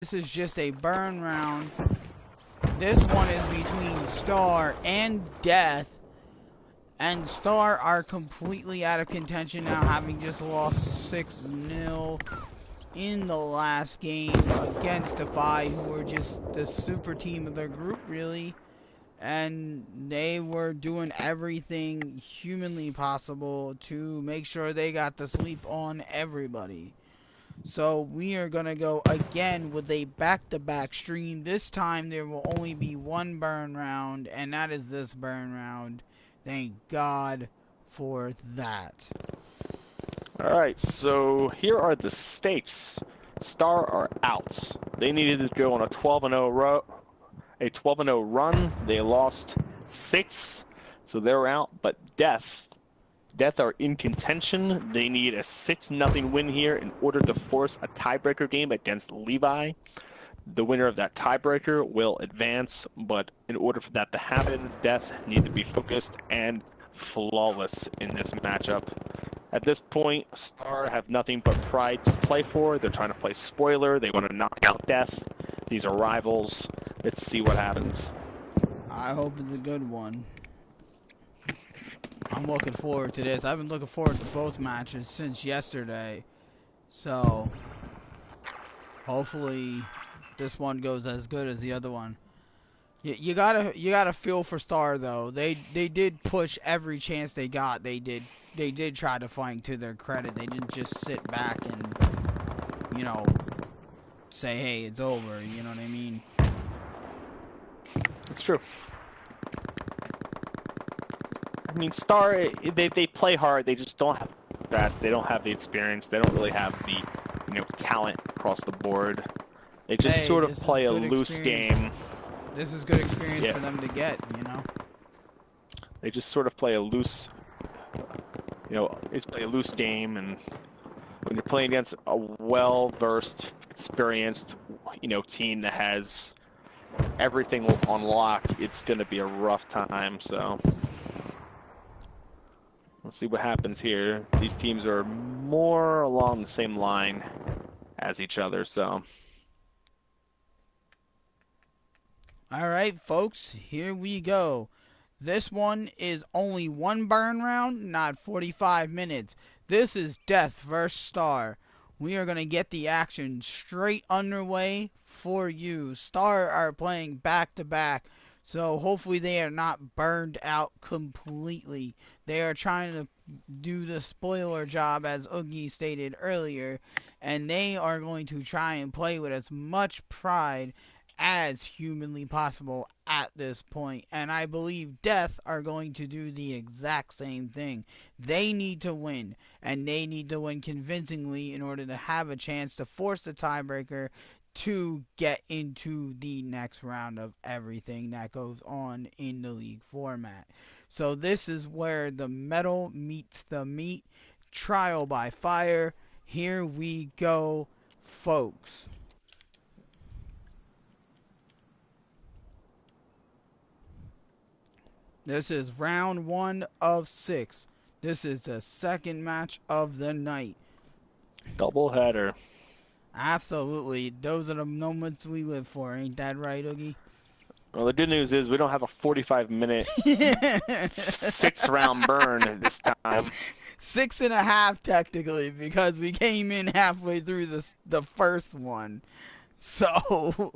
This is just a burn round. This one is between Star and Death. And Star are completely out of contention now, having just lost 6-0 in the last game against Defy, who were just the super team of their group, really. And they were doing everything humanly possible to make sure they got the sleep on everybody. So we are going to go again with a back-to-back stream. This time there will only be one burn round, and that is this burn round. Thank God for that. Alright, so here are the stakes. Star are out. They needed to go on a 12-0 run. They lost 6, so they're out. But Death are in contention. They need a 6-0 win here in order to force a tiebreaker game against Levi. The winner of that tiebreaker will advance, but in order for that to happen, Death need to be focused and flawless in this matchup. At this point, Star have nothing but pride to play for. They're trying to play spoiler. They want to knock out Death. These are rivals. Let's see what happens. I hope it's a good one. I'm looking forward to this. I've been looking forward to both matches since yesterday. So, hopefully this one goes as good as the other one. You gotta feel for Star though. They did push every chance they got. They did try to fight, to their credit. They didn't just sit back and, you know, say, hey, it's over. You know what I mean? It's true. I mean, Star, they play hard. They just don't have bats. They don't have the experience. They don't really have the, talent across the board. They just sort of play a loose game. This is good experience for them to get, They just sort of play a loose, it's play a loose game, and when you're playing against a well-versed, experienced, team that has everything on lock, it's going to be a rough time. So let's see what happens here. These teams are more along the same line as each other, so. Alright, folks, here we go. This one is only one burn round, not 45 minutes. This is Death vs. Star. We are going to get the action straight underway for you. Star are playing back-to-back, so hopefully they are not burned out completely. They are trying to do the spoiler job, as Oogie stated earlier, and they are going to try and play with as much pride as humanly possible at this point. And I believe Death are going to do the exact same thing. They need to win, and they need to win convincingly in order to have a chance to force the tiebreaker to get into the next round of everything that goes on in the league format. So this is where the metal meets the meat. Trial by fire. Here we go, folks. This is round 1 of 6. This is the second match of the night. Double header. Absolutely. Those are the moments we live for. Ain't that right, Oogie? Well, the good news is we don't have a 45-minute 6-round burn this time. 6.5 technically, because we came in halfway through the first one. So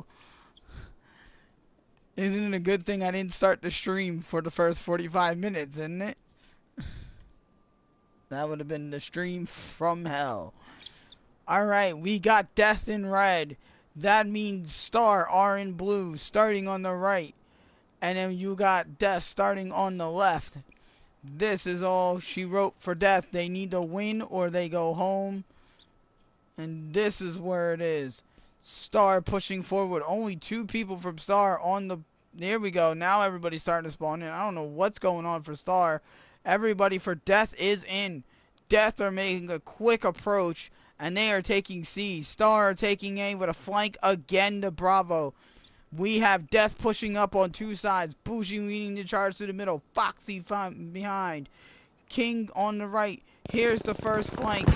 isn't it a good thing I didn't start the stream for the first 45 minutes, isn't it? That would have been the stream from hell. Alright, we got Death in red. That means Star are in blue, starting on the right. And then you got Death starting on the left. This is all she wrote for Death. They need to win or they go home. And this is where it is. Star pushing forward. Only 2 people from Star on the... There we go. Now everybody's starting to spawn in. I don't know what's going on for Star. Everybody for Death is in. Death are making a quick approach, and they are taking C. Star are taking A with a flank again to Bravo. We have Death pushing up on 2 sides. Bougie leading the charge through the middle. Foxy behind. King on the right. Here's the first flank.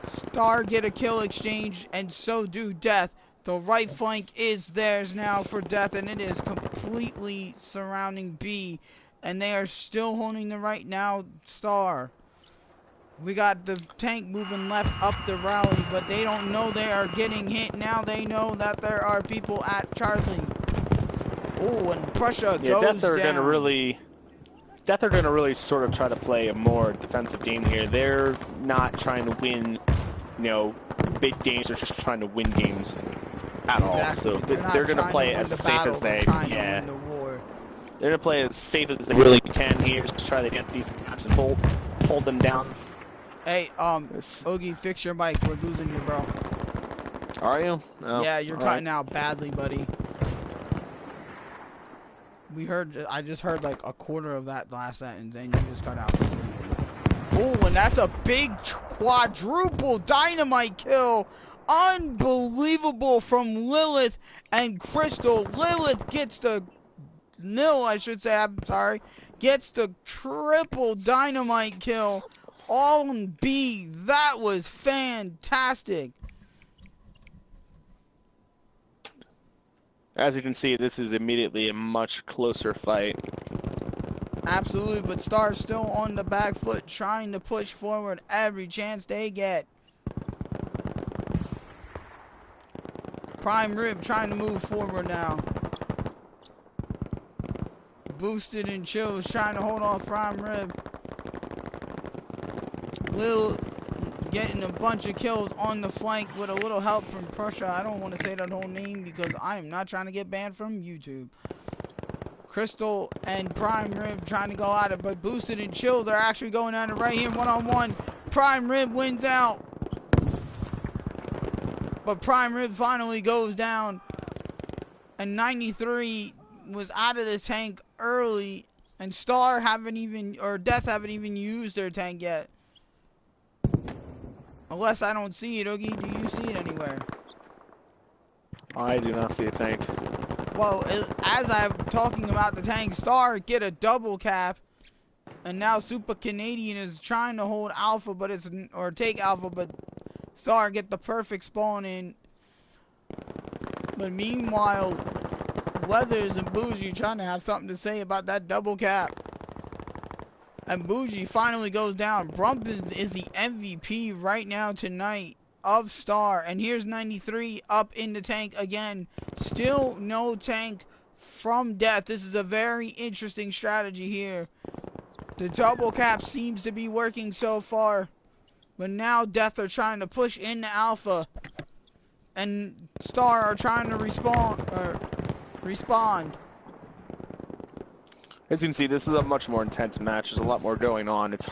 Star get a kill exchange, and so do Death. The right flank is theirs now for Death, and it is completely surrounding B. And they are still holding the right now, Star. We got the tank moving left up the rally, but they don't know they are getting hit. Now they know that there are people at Charlie. Oh, and Prussia Yeah, goes Death are down. going to really sort of try to play a more defensive game here. They're not trying to win, you know, big games. They're just trying to win games at all. So they're going to play as safe as they, yeah. They're going to play as safe as they really can here, just try to get these maps and hold them down. Hey, Oogie, fix your mic. We're losing you, bro. Are you? Oh, yeah, you're cutting out badly, buddy. I just heard like a quarter of that last sentence, and you just cut out. Oh, and that's a big quadruple dynamite kill. Unbelievable from Lilith and Crystal. Lilith gets the I should say, I'm sorry, gets the triple dynamite kill. All on B. That was fantastic. As you can see, this is immediately a much closer fight. Absolutely, but Star's still on the back foot, trying to push forward every chance they get. Prime Rib trying to move forward now. Boosted and Chills trying to hold off Prime Rib. Lil getting a bunch of kills on the flank with a little help from Prussia. I don't want to say that whole name because I am not trying to get banned from YouTube. Crystal and Prime Rib trying to go at it, but Boosted and Chills are actually going at it right here one-on-one. Prime Rib wins out. But Prime Rib finally goes down. And 93 was out of the tank early. And Star haven't even, or Death haven't even used their tank yet. Unless I don't see it, Oogie. Do you see it anywhere? I do not see a tank. Well, as I'm talking about the tank, Star get a double cap. And now Super Canadian is trying to hold Alpha, but or take Alpha, but Star get the perfect spawn in. But meanwhile, Weathers and Bougie trying to have something to say about that double cap. And Bougie finally goes down. Brumpton is the MVP right now tonight of Star. And here's 93 up in the tank again. Still no tank from Death. This is a very interesting strategy here. The double cap seems to be working so far. But now Death are trying to push into Alpha. And Star are trying to respond. As you can see, this is a much more intense match. There's a lot more going on. It's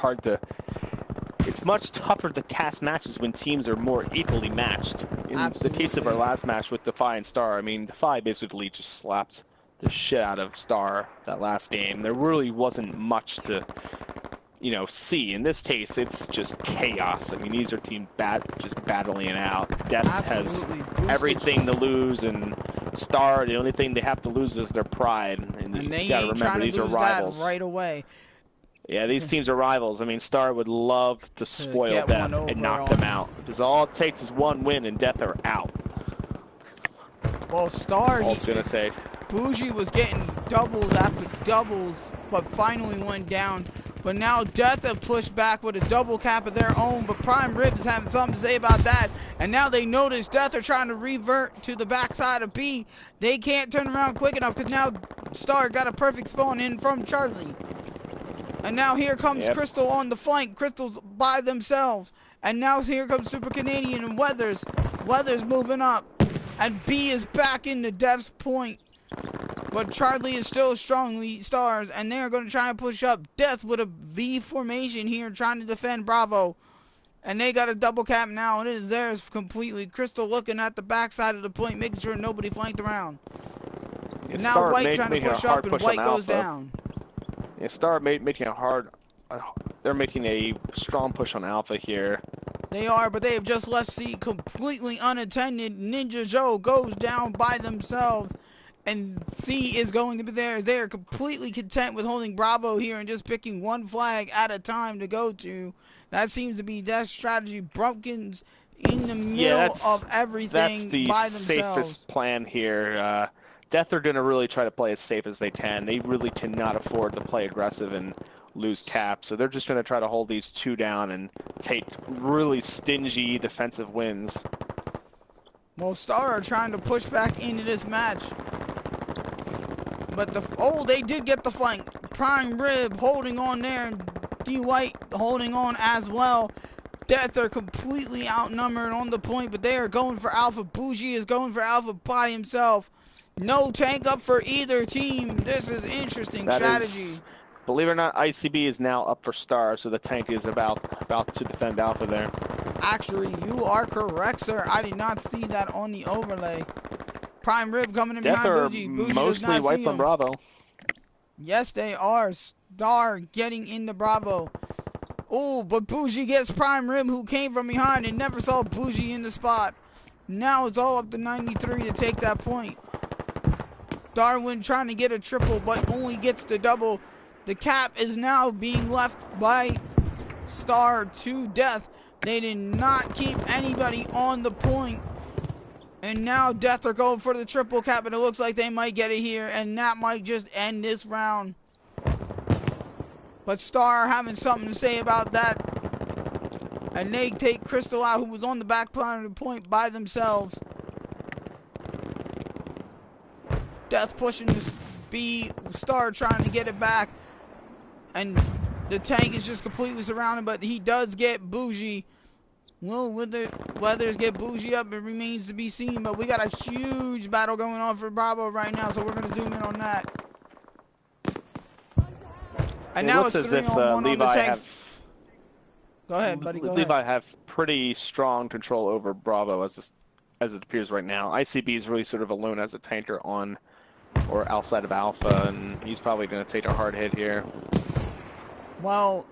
much tougher to cast matches when teams are more equally matched. In the case of our last match with Defy and Star, I mean, Defy basically just slapped the shit out of Star that last game. There really wasn't much to, you know, see. In this case, it's just chaos. I mean, these are teams just battling it out. Death has everything to lose, and Star, the only thing they have to lose is their pride. And you gotta remember, these are rivals. Right away. Yeah, these teams are rivals. I mean, Star would love to spoil Death and knock them out. Because all it takes is one win and Death are out. Well, Star, all it's gonna take. Bougie was getting doubles after doubles, but finally went down. But now Death have pushed back with a double cap of their own, but Prime Rib is having something to say about that. And now they notice Death are trying to revert to the backside of B. They can't turn around quick enough because now Star got a perfect spawn in from Charlie. And now here comes Crystal on the flank. Crystal's by themselves. And now here comes Super Canadian and Weathers. Weathers moving up. And B is back into Death's point. But Charlie is still strongly Stars, and they are going to try and push up. Death with a V formation here, trying to defend Bravo. And they got a double cap now, and it is theirs completely. Crystal looking at the backside of the point, making sure nobody flanked around. Yeah, and now White trying to push up, and White goes down. Yeah, Star making a hard... they're making a strong push on Alpha here. They are, but they have just left C completely unattended. Ninja Joe goes down by themselves. And C is going to be there. They are completely content with holding Bravo here and just picking one flag at a time to go to. That seems to be Death's strategy. Brumpkins in the Yeah, middle of that's everything the by themselves. safest plan here. Death are going to really try to play as safe as they can. They really cannot afford to play aggressive and lose cap, so they're just going to try to hold these two down and take really stingy defensive wins. Well, Star are trying to push back into this match. But they did get the flank. Prime Rib holding on there, and D White holding on as well. Death are completely outnumbered on the point, but they are going for Alpha. Bougie is going for Alpha by himself. No tank up for either team. This is interesting That strategy. is, believe it or not, ICB is now up for Star, so the tank is about to defend Alpha there. Actually, you are correct, sir. I did not see that on the overlay. Prime Rib coming in Death behind are Bougie. Bougie does mostly not see wiped on him. Bravo. Yes, they are. Star getting into Bravo. Oh, but Bougie gets Prime Rib, who came from behind and never saw Bougie in the spot. Now it's all up to 93 to take that point. Darwin trying to get a triple, but only gets the double. The cap is now being left by Star to Death. They did not keep anybody on the point. And now Death are going for the triple cap, and it looks like they might get it here, and that might just end this round. But Star having something to say about that. And they take Crystal out, who was on the back part of the point by themselves. Death pushing the B. Star trying to get it back. And the tank is just completely surrounded, but he does get Bougie. Will Weathers get Bougie up? It remains to be seen, but we got a huge battle going on for Bravo right now, so we're going to zoom in on that. And now it's 3-on-1 on the tank. Go ahead, buddy. Go Levi ahead. have pretty strong control over Bravo as it appears right now. ICB is really sort of alone as a tanker on or outside of Alpha, and he's probably going to take a hard hit here. Well,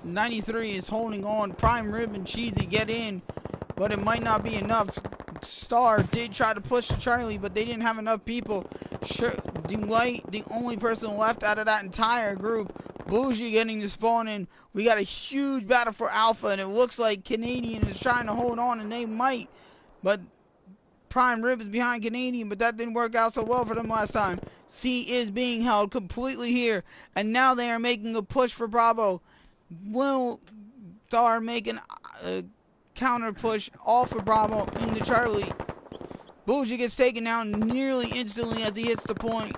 93 is holding on. Prime Rib and Cheesy get in, but it might not be enough. Star did try to push to Charlie, but they didn't have enough people. Sure, the only person left out of that entire group. Bougie getting the spawn in. We got a huge battle for Alpha, and it looks like Canadian is trying to hold on, and they might. But Prime Rib is behind Canadian, but that didn't work out so well for them last time. C is being held completely here, and now they are making a push for Bravo. Will Star making a counter push off of Bravo into Charlie. Bougie gets taken down nearly instantly as he hits the point.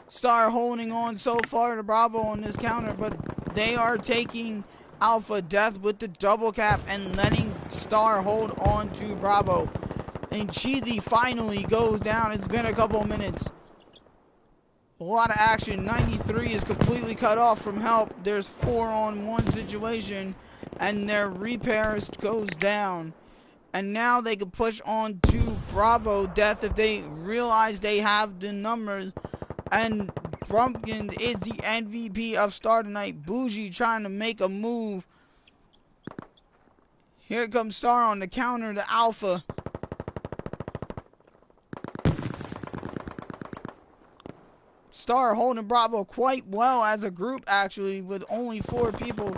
Star holding on so far to Bravo on this counter, but they are taking Alpha. Death with the double cap and letting Star hold on to Bravo. And Cheesy finally goes down. It's been a couple minutes. A lot of action. 93 is completely cut off from help. There's 4-on-1 situation, and their repairs goes down. And now they can push on to Bravo. Death if they realize they have the numbers. And Brumpkin is the MVP of Star tonight. Bougie trying to make a move. Here comes Star on the counter to Alpha. Star holding Bravo quite well as a group, actually, with only 4 people.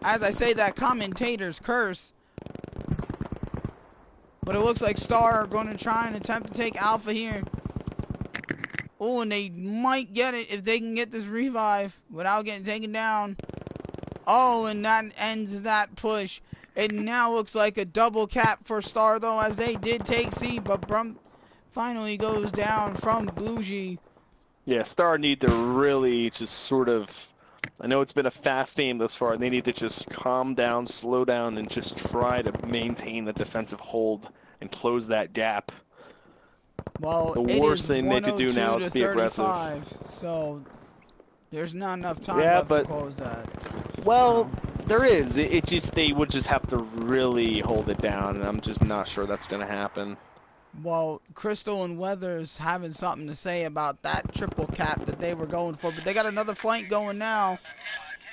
As I say that, commentators curse. But it looks like Star are going to try and attempt to take Alpha here. Oh, and they might get it if they can get this revive without getting taken down. Oh, and that ends that push. It now looks like a double cap for Star, though, as they did take C, but finally goes down from Bougie. Yeah, Star need to really just sort of, I know it's been a fast game thus far, and they need to just calm down, slow down, and just try to maintain the defensive hold and close that gap. Well, the worst thing they could do now is be aggressive. So there's not enough time left to close that. Well, there is. It just, they would just have to really hold it down, and I'm just not sure that's going to happen. Well, Crystal and Weathers having something to say about that triple cap that they were going for, but they got another flank going now,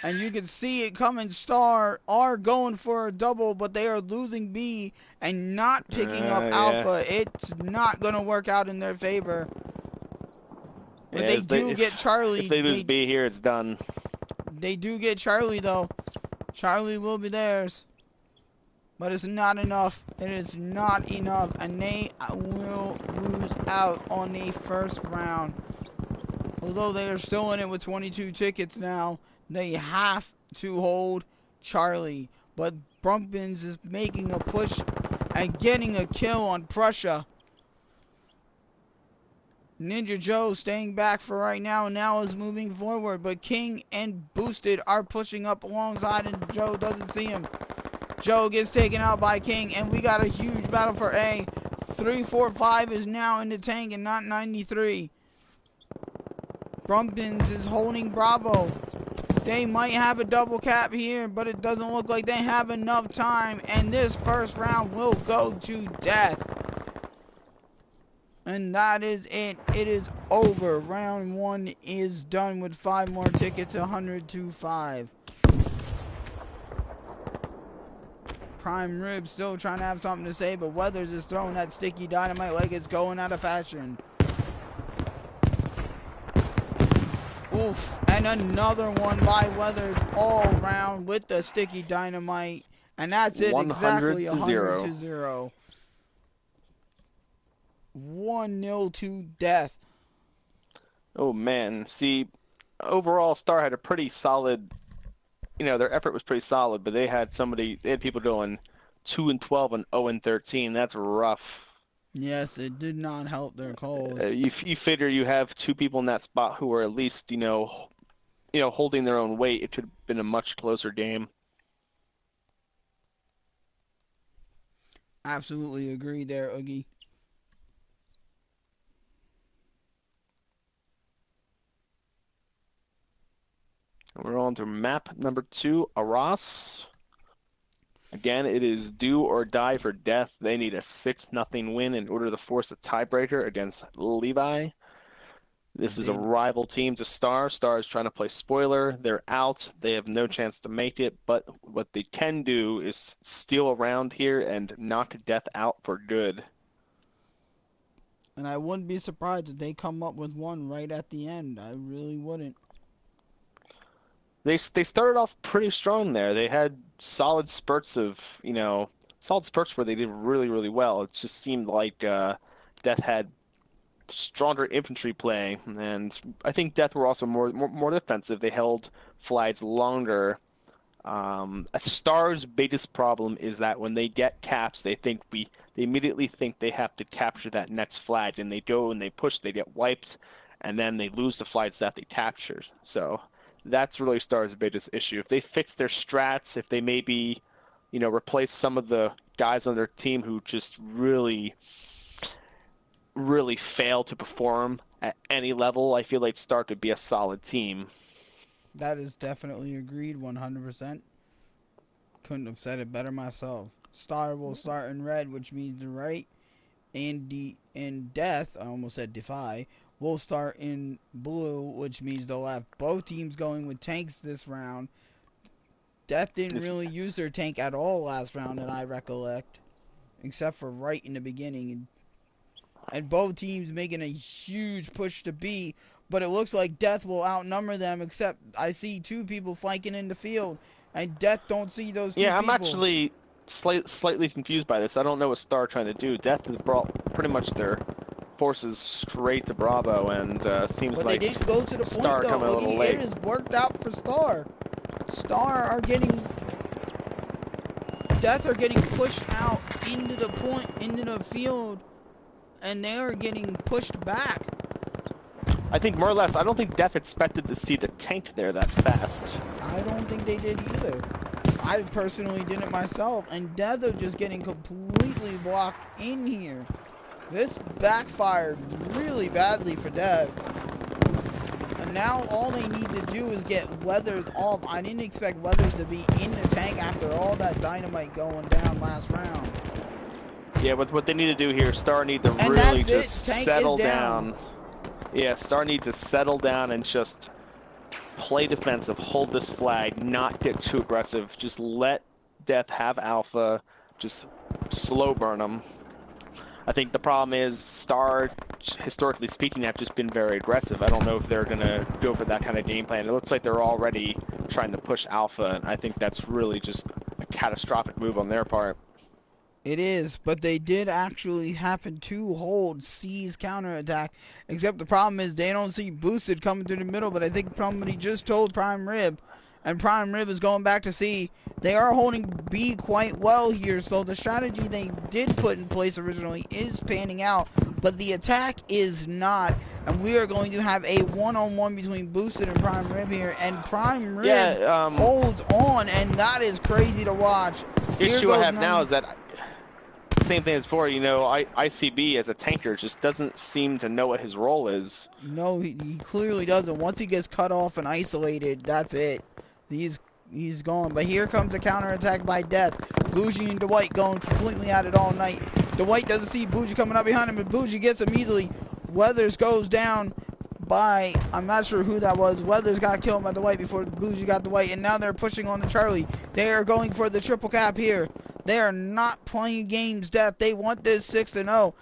and you can see it coming. Star are going for a double, but they are losing B and not picking up Alpha. It's not going to work out in their favor. But they do get Charlie. If they lose B here, it's done. They do get Charlie, though. Charlie will be theirs. But it's not enough. It is not enough. And they will lose out on the first round. Although they are still in it with 22 tickets now, they have to hold Charlie. But Brumpkins is making a push and getting a kill on Prussia. Ninja Joe staying back for right now. Now is moving forward. But King and Boosted are pushing up alongside, and Joe doesn't see him. Joe gets taken out by King, and we got a huge battle for A. 345 is now in the tank and not 93. Brumpkins is holding Bravo. They might have a double cap here, but it doesn't look like they have enough time, and this first round will go to death. And that is it. It is over. Round 1 is done with 5 more tickets, 100-5. Prime Rib still trying to have something to say, but Weathers is throwing that sticky dynamite like it's going out of fashion. Oof, and another one by Weathers all round with the sticky dynamite. And that's it, exactly 100-0. 1-0 to death. Oh man, see, overall Star had a pretty solid, their effort was pretty solid, but they had people going 2-12 and 0-13. That's rough. Yes, it did not help their cause. You figure you have 2 people in that spot who are at least, holding their own weight. It could have been a much closer game. Absolutely agree there, Oogie. We're on to map number 2, Arras. Again, it is do or die for death. They need a 6-0 win in order to force a tiebreaker against Levi. This is a rival team to Star. Star is trying to play spoiler. They're out. They have no chance to make it, but what they can do is steal around here and knock Death out for good. And I wouldn't be surprised if they come up with one right at the end. I really wouldn't. They started off pretty strong there. They had solid spurts where they did really, really well. It just seemed like Death had stronger infantry play, and I think Death were also more defensive. They held flags longer. Star's biggest problem is that when they get caps, they immediately think they have to capture that next flag, and they go and they push, they get wiped, and then they lose the flags that they captured. So that's really Star's biggest issue. If they fix their strats, if they maybe, replace some of the guys on their team who just really, really fail to perform at any level, I feel like Star could be a solid team. That is definitely agreed, 100%. Couldn't have said it better myself. Star will start in red, which means the right, and Death, I almost said Defy, will start in blue, which means they'll have both teams going with tanks this round. Death didn't really use their tank at all last round, that I recollect, except for right in the beginning. And both teams making a huge push to B, but it looks like Death will outnumber them, except I see 2 people flanking in the field, and Death don't see those 2 people. Yeah, I'm actually slightly confused by this. I don't know what Star trying to do. Death has brought pretty much their forces straight to Bravo, and seems like they didn't go to the Star point, though. coming a little late. It has worked out for Star. Star are getting... Death are getting pushed out into the field, and they are getting pushed back. I think more or less, I don't think Death expected to see the tank there that fast. I don't think they did either. I personally didn't myself, and Death are just getting completely blocked in here. This backfired really badly for Death. And now all they need to do is get Weathers off. I didn't expect Weathers to be in the tank after all that dynamite going down last round. Yeah, but what they need to do here, Star need to really just settle down. Yeah, Star need to settle down and just play defensive, hold this flag, not get too aggressive. Just let Death have alpha, just slow burn them. I think the problem is Star, historically speaking, have just been very aggressive. I don't know if they're going to go for that kind of game plan. It looks like they're already trying to push Alpha, and I think that's really just a catastrophic move on their part. It is, but they did actually happen to hold C's counterattack. Except the problem is they don't see Boosted coming through the middle, but I think somebody just told Prime Rib, and Prime Rib is going back to C. They are holding B quite well here, so the strategy they did put in place originally is panning out, but the attack is not. And we are going to have a one-on-one between Boosted and Prime Rib here, and Prime Rib holds on, and that is crazy to watch. Issue I have now is that same thing as before, you know, ICB as a tanker just doesn't seem to know what his role is. No, he clearly doesn't. Once he gets cut off and isolated, that's it. He's gone. But here comes the counterattack by Death. Bougie and Dwight going completely at it all night. Dwight doesn't see Bougie coming up behind him, but Bougie gets him easily. Weathers goes down by, I'm not sure who that was. Weathers got killed by Dwight before Bougie got Dwight, and now they're pushing on the Charlie. They are going for the triple cap here. They are not playing games, Death. They want this 6-0.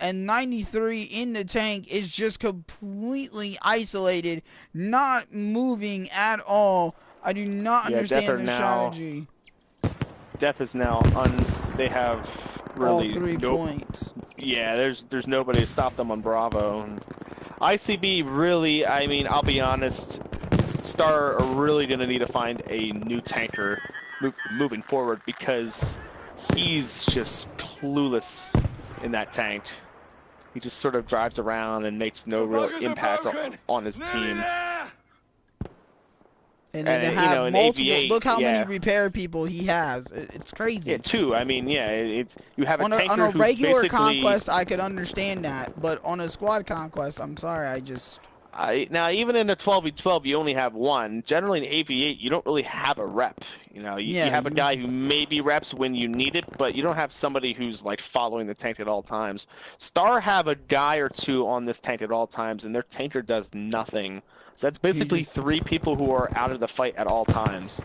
And 93 in the tank is just completely isolated, not moving at all. I do not understand the strategy. Death is now they have really all 3 points. Yeah, there's nobody to stop them on Bravo. And ICB really, I mean, I'll be honest, Star are really going to need to find a new tanker moving forward, because he's just clueless in that tank. He just sort of drives around and makes no real impact on his team. And then to have you know, multiple, AV8, look how many repair people he has. It's crazy. Yeah, 2. I mean, yeah, it's you have a tanker on a regular basically, conquest, I could understand that, but on a squad conquest, I'm sorry, now, even in a 12v12, you only have 1. Generally, in AV8, you don't really have a rep. You know, you have a guy who maybe reps when you need it, but you don't have somebody who's, like, following the tank at all times. Star have a guy or 2 on this tank at all times, and their tanker does nothing. So that's basically 3 people who are out of the fight at all times.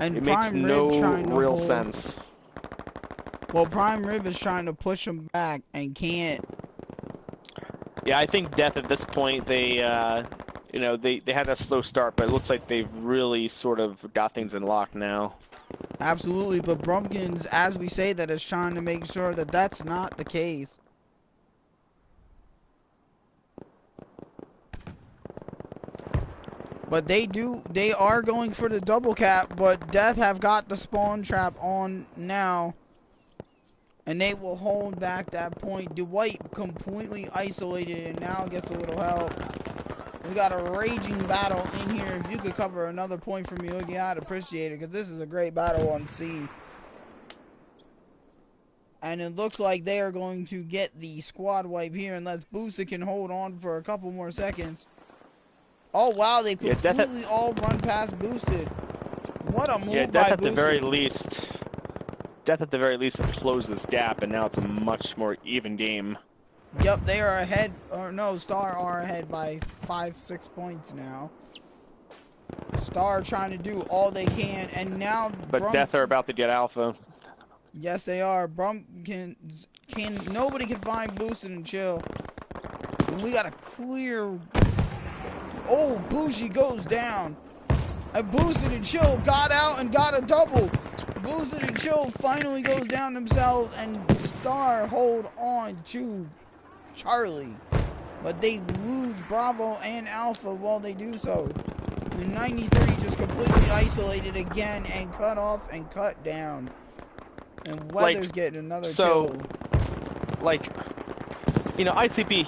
And it makes no real sense. Well, Prime Rib is trying to push him back and can't. Yeah, I think Death at this point, they, you know, they had a slow start, but it looks like they've really sort of got things in lock now. Absolutely, but Brumpkins, as we say that, is trying to make sure that that's not the case. But they are going for the double cap, but Death have got the spawn trap on now. And they will hold back that point. Dwight completely isolated and now gets a little help. We got a raging battle in here. If you could cover another point for me, Oogie, I'd appreciate it, because this is a great battle on C. And it looks like they are going to get the squad wipe here unless Booster can hold on for a couple more seconds. Oh, wow, they completely all run past Boosted. What a move by Boosted. Death at the very least have closed this gap, and now it's a much more even game. Yep, they are ahead, or no, Star are ahead by 5-6 points now. Star trying to do all they can, and now But Death are about to get Alpha. Yes, they are. Nobody can find Boosted and Chill. And we got a clear. Oh, Bougie goes down. And Boosted and Chill got out and got a double. Boosted and Chill finally goes down themselves, and Star hold on to Charlie. But they lose Bravo and Alpha while they do so. And 93 just completely isolated again and cut off and cut down. And Weather's getting another kill. Like, you know, ICB,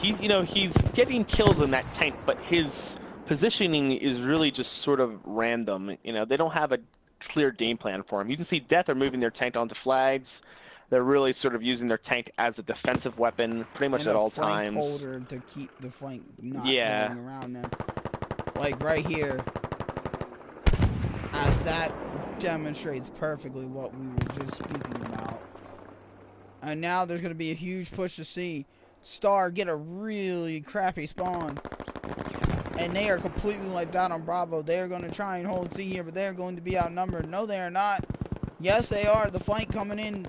he's getting kills in that tank, but his positioning is really just sort of random. You know, they don't have a clear game plan for him. You can see Death are moving their tank onto flags. They're really sort of using their tank as a defensive weapon pretty much at all times. Holder to keep the flank not going around them. Like right here. As that demonstrates perfectly what we were just speaking about. And now there's going to be a huge push to see Star get a really crappy spawn. And they are completely wiped out on Bravo. They are going to try and hold C here, but they are going to be outnumbered. No, they are not. Yes, they are. The flank coming in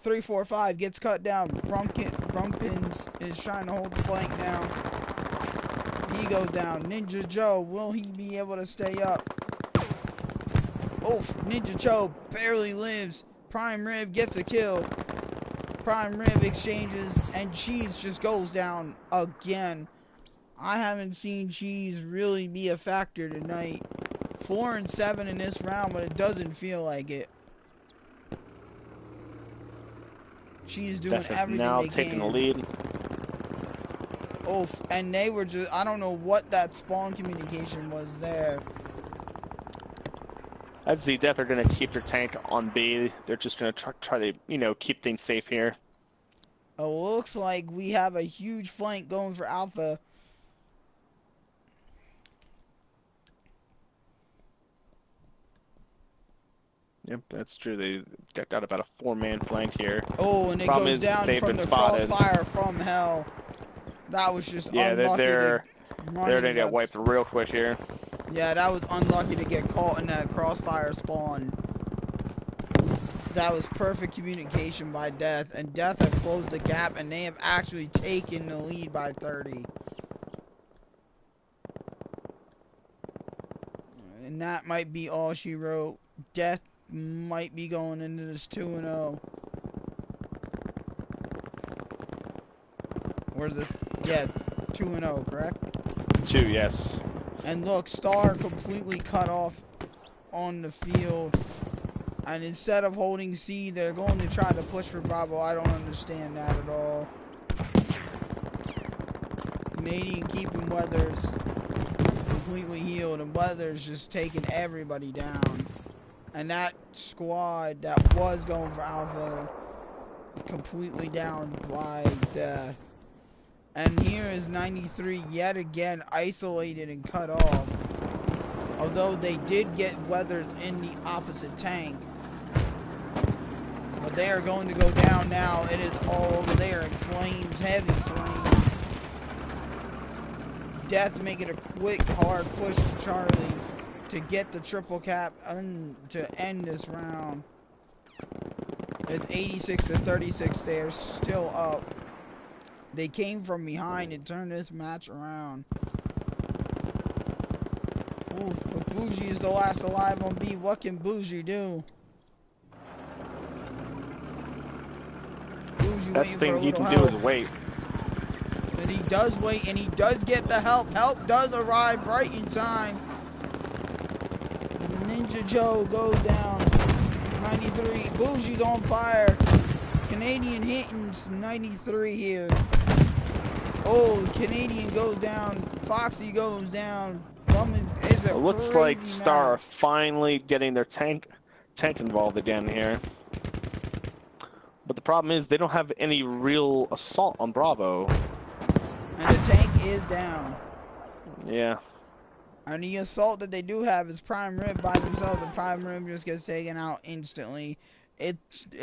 345 gets cut down. Brumpkins is trying to hold the flank down. He goes down. Ninja Joe, will he be able to stay up? Oof, Ninja Joe barely lives. Prime Rib gets a kill. Prime Rib exchanges, and Cheese just goes down again. I haven't seen Cheese really be a factor tonight. 4 and 7 in this round, but it doesn't feel like it. Cheese doing Death everything now they taking the can. lead. Oof, and they were just, I don't know what that spawn communication was there. As the Death are going to keep their tank on B. They're just going to try to, you know, keep things safe here. It looks like we have a huge flank going for Alpha. Yep, that's true. They got about a 4-man flank here. Oh, and it Problem goes is down they've from been the spotted. crossfire from hell. That was just Yeah, unlucky to run they're into gonna get that. wiped real quick here. Yeah, that was unlucky to get caught in that crossfire spawn. That was perfect communication by Death, and Death have closed the gap, and they have actually taken the lead by 30. And that might be all she wrote. Death might be going into this 2-0. Or the, yeah, 2-0, correct? 2, yes. And look, Star completely cut off on the field. And instead of holding C, they're going to try to push for Bravo. I don't understand that at all. Canadian keeping Weathers completely healed, and Weathers just taking everybody down. And that squad that was going for Alpha completely down by Death. And here is 93 yet again isolated and cut off. Although they did get Weathers in the opposite tank. But they are going to go down now. It is all over there in flames, heavy flames. Death making a quick, hard push to Charlie to get the triple cap to end this round. It's 86 to 36. They're still up. They came from behind and turned this match around. Oof, but Bougie is the last alive on B. What can Bougie do? Bougie Best waiting for a thing he little can help. do is wait. And he does wait, and he does get the help. Help does arrive right in time. Ninja Joe goes down. 93. Bougie's on fire. Canadian hitting 93 here. Oh, Canadian goes down. Foxy goes down. It looks like Star are finally getting their tank involved again here. But the problem is they don't have any real assault on Bravo. And the tank is down. Yeah. And the assault that they do have is Prime Rib by themselves, and Prime Rib just gets taken out instantly. It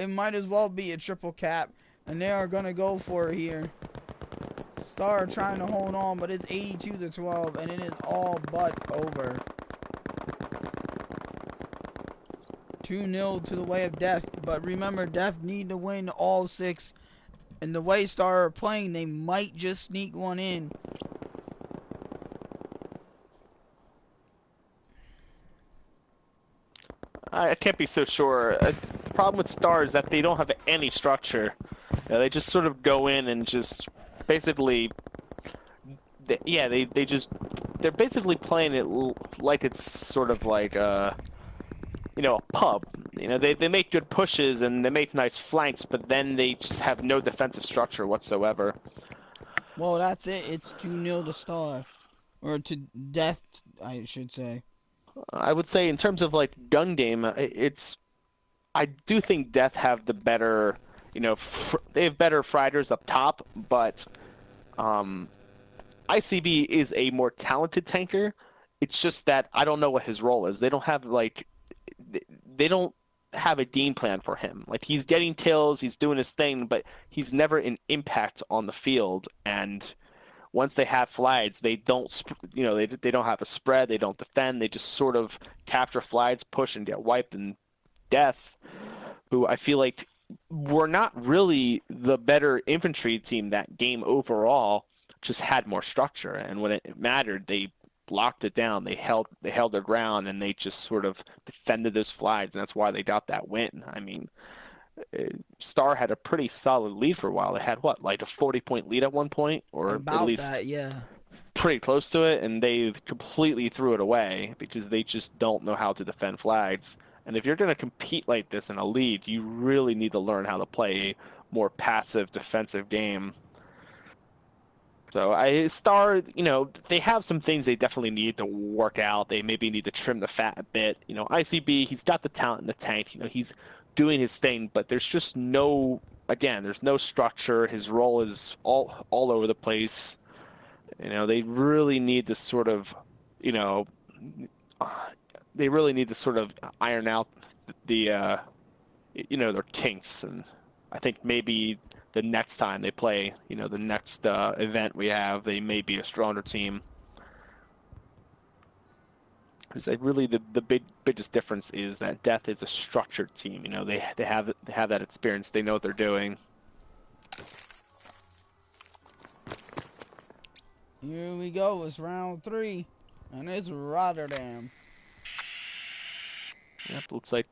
might as well be a triple cap, and they are going to go for it here. Star trying to hold on, but it's 82 to 12, and it is all but over. 2-0 to the way of Death, but remember, Death need to win all 6, and the way Star are playing, they might just sneak one in. I can't be so sure. The problem with Star is that they don't have any structure. They just sort of go in and just basically, they're basically playing it like it's sort of like a pub. They make good pushes and they make nice flanks, but then they just have no defensive structure whatsoever. Well, that's it. It's 2-0 to Star. Or to Death, I should say. I would say in terms of like gun game, I do think Death have the better, they have better fighters up top, but ICB is a more talented tanker. It's just that I don't know what his role is. They don't have they don't have a game plan for him. Like, he's getting kills, he's doing his thing, but he's never an impact on the field. And once they have flags, they don't, they don't have a spread, they don't defend, they just sort of capture flags, push, and get wiped. And Death, who I feel like were not really the better infantry team that game overall, just had more structure. And when it mattered, they locked it down. They held their ground, and they just sort of defended those flags, and that's why they got that win. I mean, Star had a pretty solid lead for a while. They had what, like a 40-point lead at one point, or at About least that, yeah. pretty close to it, and they completely threw it away because they just don't know how to defend flags. And if you're going to compete like this in a league, you really need to learn how to play a more passive defensive game. So Star, they have some things they definitely need to work out. They maybe need to trim the fat a bit. ICB, he's got the talent in the tank. He's doing his thing, but there's just there's no structure. His role is all over the place. They really need to sort of, you know, they really need to sort of iron out their kinks. And I think maybe the next time they play, the next event we have, they may be a stronger team. Because really the biggest difference is that Death is a structured team. They have that experience. They know what they're doing. Here we go. It's round 3, and it's Rotterdam. Yep, looks like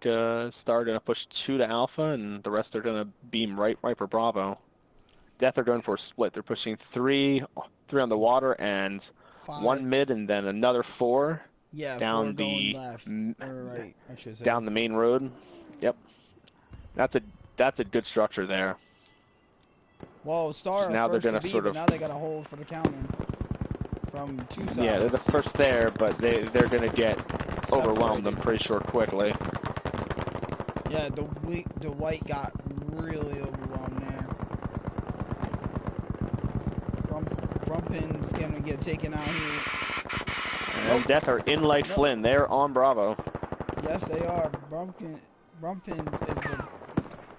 Star gonna push 2 to Alpha, and the rest are gonna beam right for Bravo. Death are going for a split. They're pushing three on the water and 5. 1 mid, and then another 4 Yeah, 4 down going left or right, I should say. down the main road. Yep, that's a good structure there. Whoa, Star Now they're first to gonna B, sort but of now they got a hold for the counter from 2 sides. they're the first there, but they're gonna get overwhelmed. I'm pretty sure quickly. Yeah, the white got really overwhelmed there. Brumpin's gonna get taken out here. And Death are in Light Flynn. They're on Bravo. Yes, they are. Brumpin is the MVP.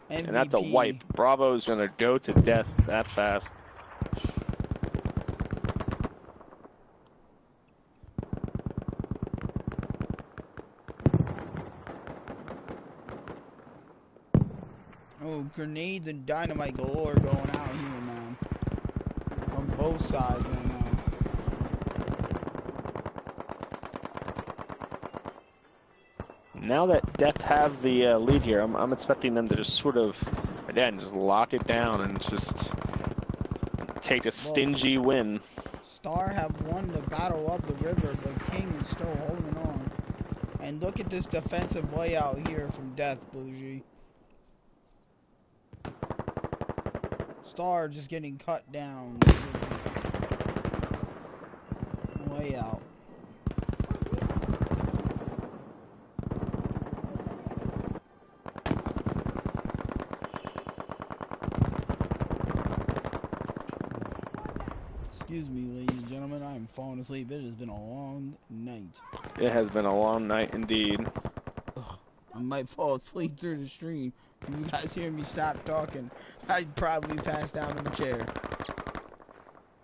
And that's a wipe. Bravo's gonna go to Death that fast. Oh, grenades and dynamite galore going out here, man. From both sides right now. Now that Death have the lead here, I'm expecting them to just sort of, again, just lock it down and just take a stingy win. Star have won the battle of the river, but King is still holding on. And look at this defensive layout here from Death, Bougie. Star just getting cut down. Layout. Excuse me, ladies and gentlemen, I am falling asleep. It has been a long night. It has been a long night indeed. Ugh, I might fall asleep through the stream. If you guys hear me stop talking, I'd probably pass down in the chair.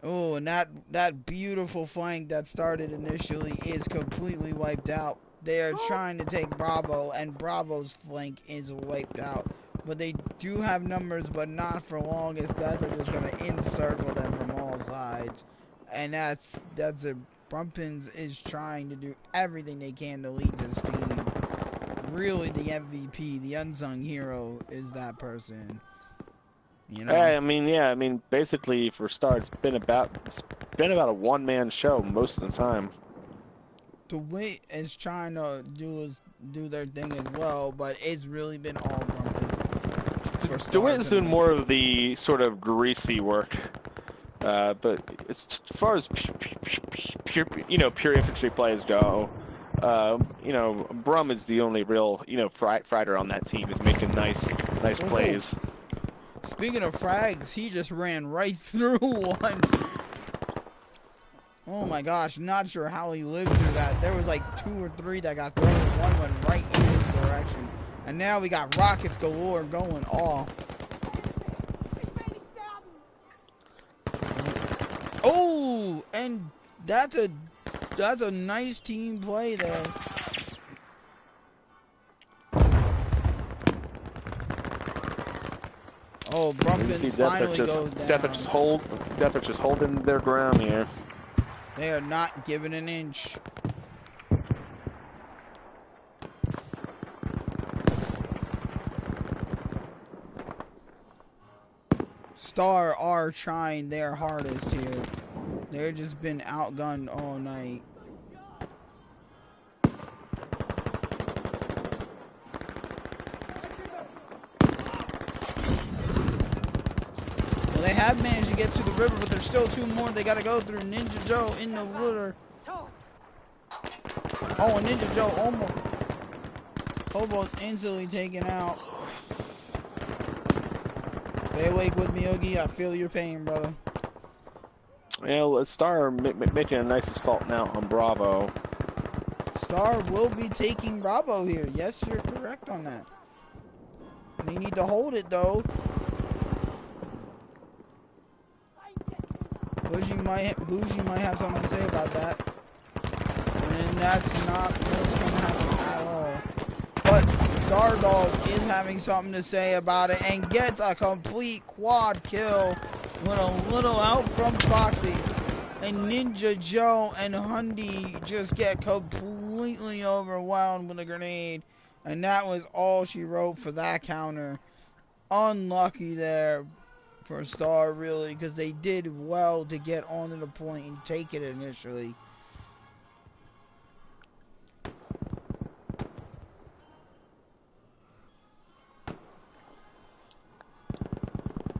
Oh, and that beautiful flank that started initially is completely wiped out. They are trying to take Bravo, and Bravo's flank is wiped out. But they do have numbers, but not for long, as Death are just going to encircle them from all sides. And that's a Brumpins is trying to do everything they can to lead this team. Really, the MVP, the unsung hero, is that person. I mean, basically for Star, it's been about a one-man show most of the time. The Wit is trying to do their thing as well, but it's really been all Brumpins. DeWitt is doing more of the sort of greasy work, but as far as pure infantry plays go, Brum is the only real fighter on that team. Is making nice plays. Speaking of frags, he just ran right through one. Oh my gosh, not sure how he lived through that. There was like 2 or 3 that got thrown. One went right in his direction. And now we got rockets galore going off. Oh, and that's a nice team play there. Oh, Brumpkins finally goes Death are down. just holding their ground here. They are not giving an inch. Star are trying their hardest here. They're just been outgunned all night. Well, they have managed to get to the river, but there's still two more they gotta go through. Ninja Joe in the water. Oh, and Ninja Joe almost instantly taken out. Stay awake with me, Oogie. I feel your pain, brother. Yeah, Star making a nice assault now on Bravo. Star will be taking Bravo here. Yes, you're correct on that. They need to hold it, though. Bougie might have something to say about that. And that's not what's going to happen at all. But Stardog is having something to say about it and gets a complete quad kill with a little help from Foxy. And Ninja Joe and Hundy just get completely overwhelmed with a grenade. And that was all she wrote for that counter. Unlucky there for Star, really, because they did well to get onto the point and take it initially.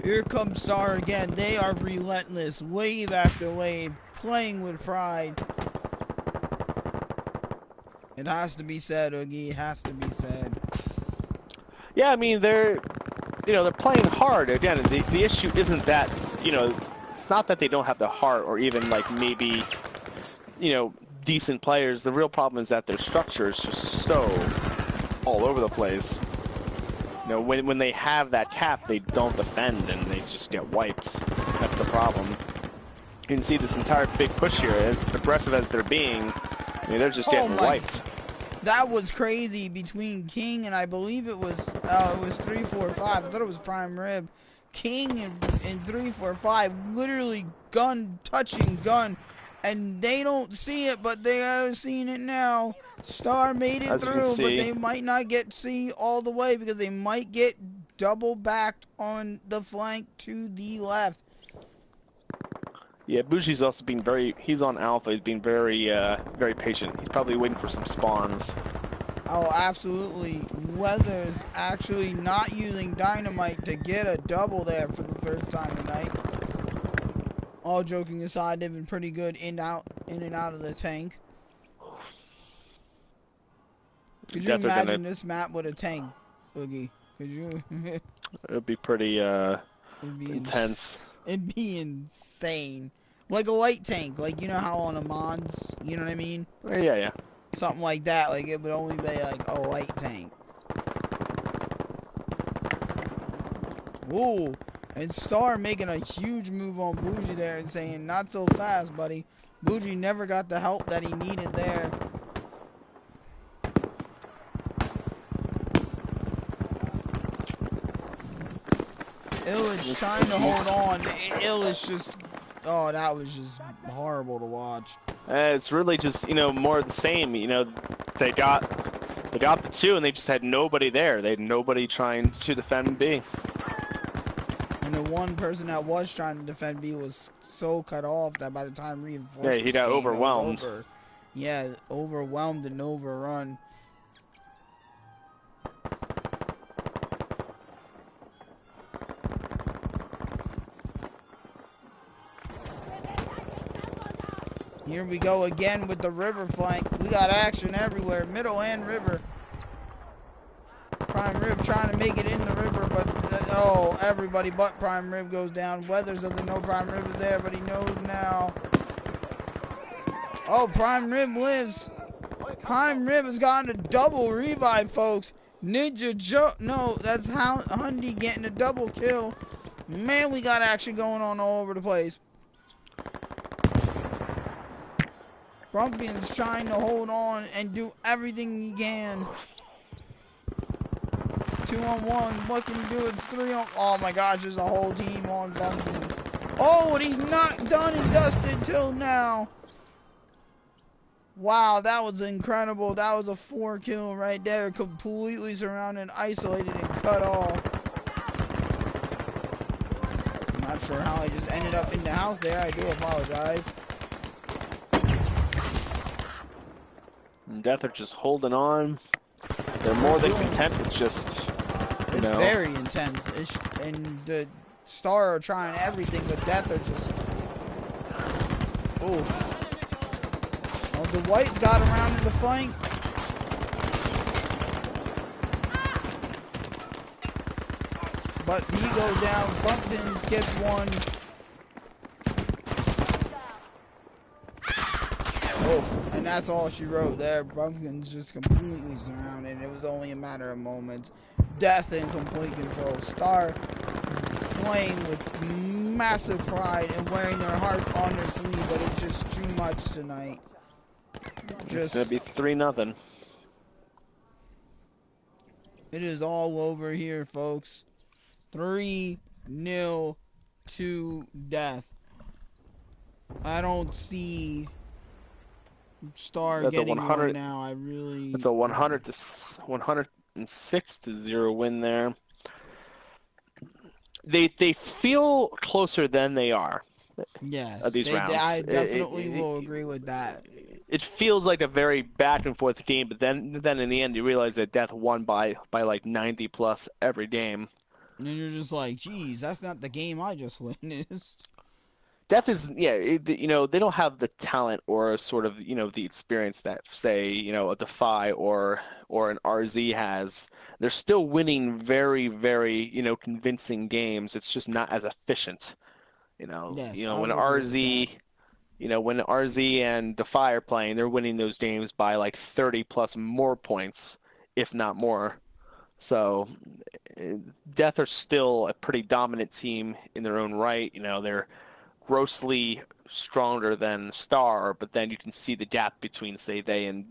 Here comes Star again. They are relentless, wave after wave, playing with pride. It has to be said, Oogie. It has to be said. Yeah, I mean they're playing hard. Again, the issue isn't that it's not that they don't have the heart or even like maybe decent players. The real problem is that their structure is just so all over the place. When they have that cap, they don't defend and they just get wiped. That's the problem. You can see this entire big push here, as aggressive as they're being, they're just getting wiped. That was crazy between King and I believe it was 345. I thought it was Prime Rib. King and 345 literally touching gun. And they don't see it, but they are seeing it now. Star made it through, but they might not get see all the way because they might get double backed on the flank to the left. Yeah, Bougie's also being he's on Alpha, he's being very patient. He's probably waiting for some spawns. Oh, absolutely. Weathers actually not using dynamite to get a double there for the first time tonight. All joking aside, they've been pretty good in and out of the tank. Could you imagine this map with a tank, Oogie? Could you? It would be pretty intense. It'd be insane. Like a light tank, like you know how on a Mons, you know what I mean? Yeah. Something like that, like it would only be like a light tank. Ooh. And Star making a huge move on Bougie there and saying, not so fast, buddy. Bougie never got the help that he needed there. Ill is trying to hold on. Ill is just, oh, that was just horrible to watch. It's really just, more of the same. They got the two and they just had nobody there. They had nobody trying to defend B. And the one person that was trying to defend B was so cut off that by the time reinforcements he got overwhelmed. Yeah, overwhelmed and overrun. Here we go again with the river flank. We got action everywhere, middle and river. Prime Rib trying to make it in the river, but oh, everybody but Prime Rib goes down. Weathers doesn't know Prime Rib is there, but he knows now. Oh, Prime Rib lives. Prime Rib has gotten a double revive, folks. Ninja Joe, no, that's how Hundy getting a double kill. Man, we got action going on all over the place. Brumpian's trying to hold on and do everything he can. 2-on-1. What can he do? It's 3-on. Oh my gosh, there's a whole team on Bumpkin. Oh, and he's not done and dusted till now. Wow, that was incredible. That was a 4-kill right there. Completely surrounded, isolated, and cut off. I'm not sure how I just ended up in the house there. I do apologize. Death are just holding on. They're more than content with just, it's very intense. And the Star are trying everything, but Death are just... Oof. Well, the Whites got around in the fight. But he goes down. Bumpkins gets one. Oof. And that's all she wrote there. Bumpkins just completely surrounded. It was only a matter of moments. Death in complete control. Star playing with massive pride and wearing their hearts on their sleeve, but it's just too much tonight. It's gonna be 3-0. It is all over here, folks. 3-0 to Death. I don't see Star That's getting one now. I really. It's a 106-0 win there. They feel closer than they are. Yes, These rounds. I definitely will agree with that. It feels like a very back and forth game, but then in the end you realize that Death won by like 90 plus every game. And then you're just like, geez, that's not the game I just witnessed. Death is, they don't have the talent or sort of, the experience that, say, a Defy or an RZ has. They're still winning very, very, convincing games. It's just not as efficient. Yes, when RZ and Defy are playing, they're winning those games by like 30 plus more points, if not more. So Death are still a pretty dominant team in their own right. They're grossly stronger than Star, but then you can see the gap between, say, they and,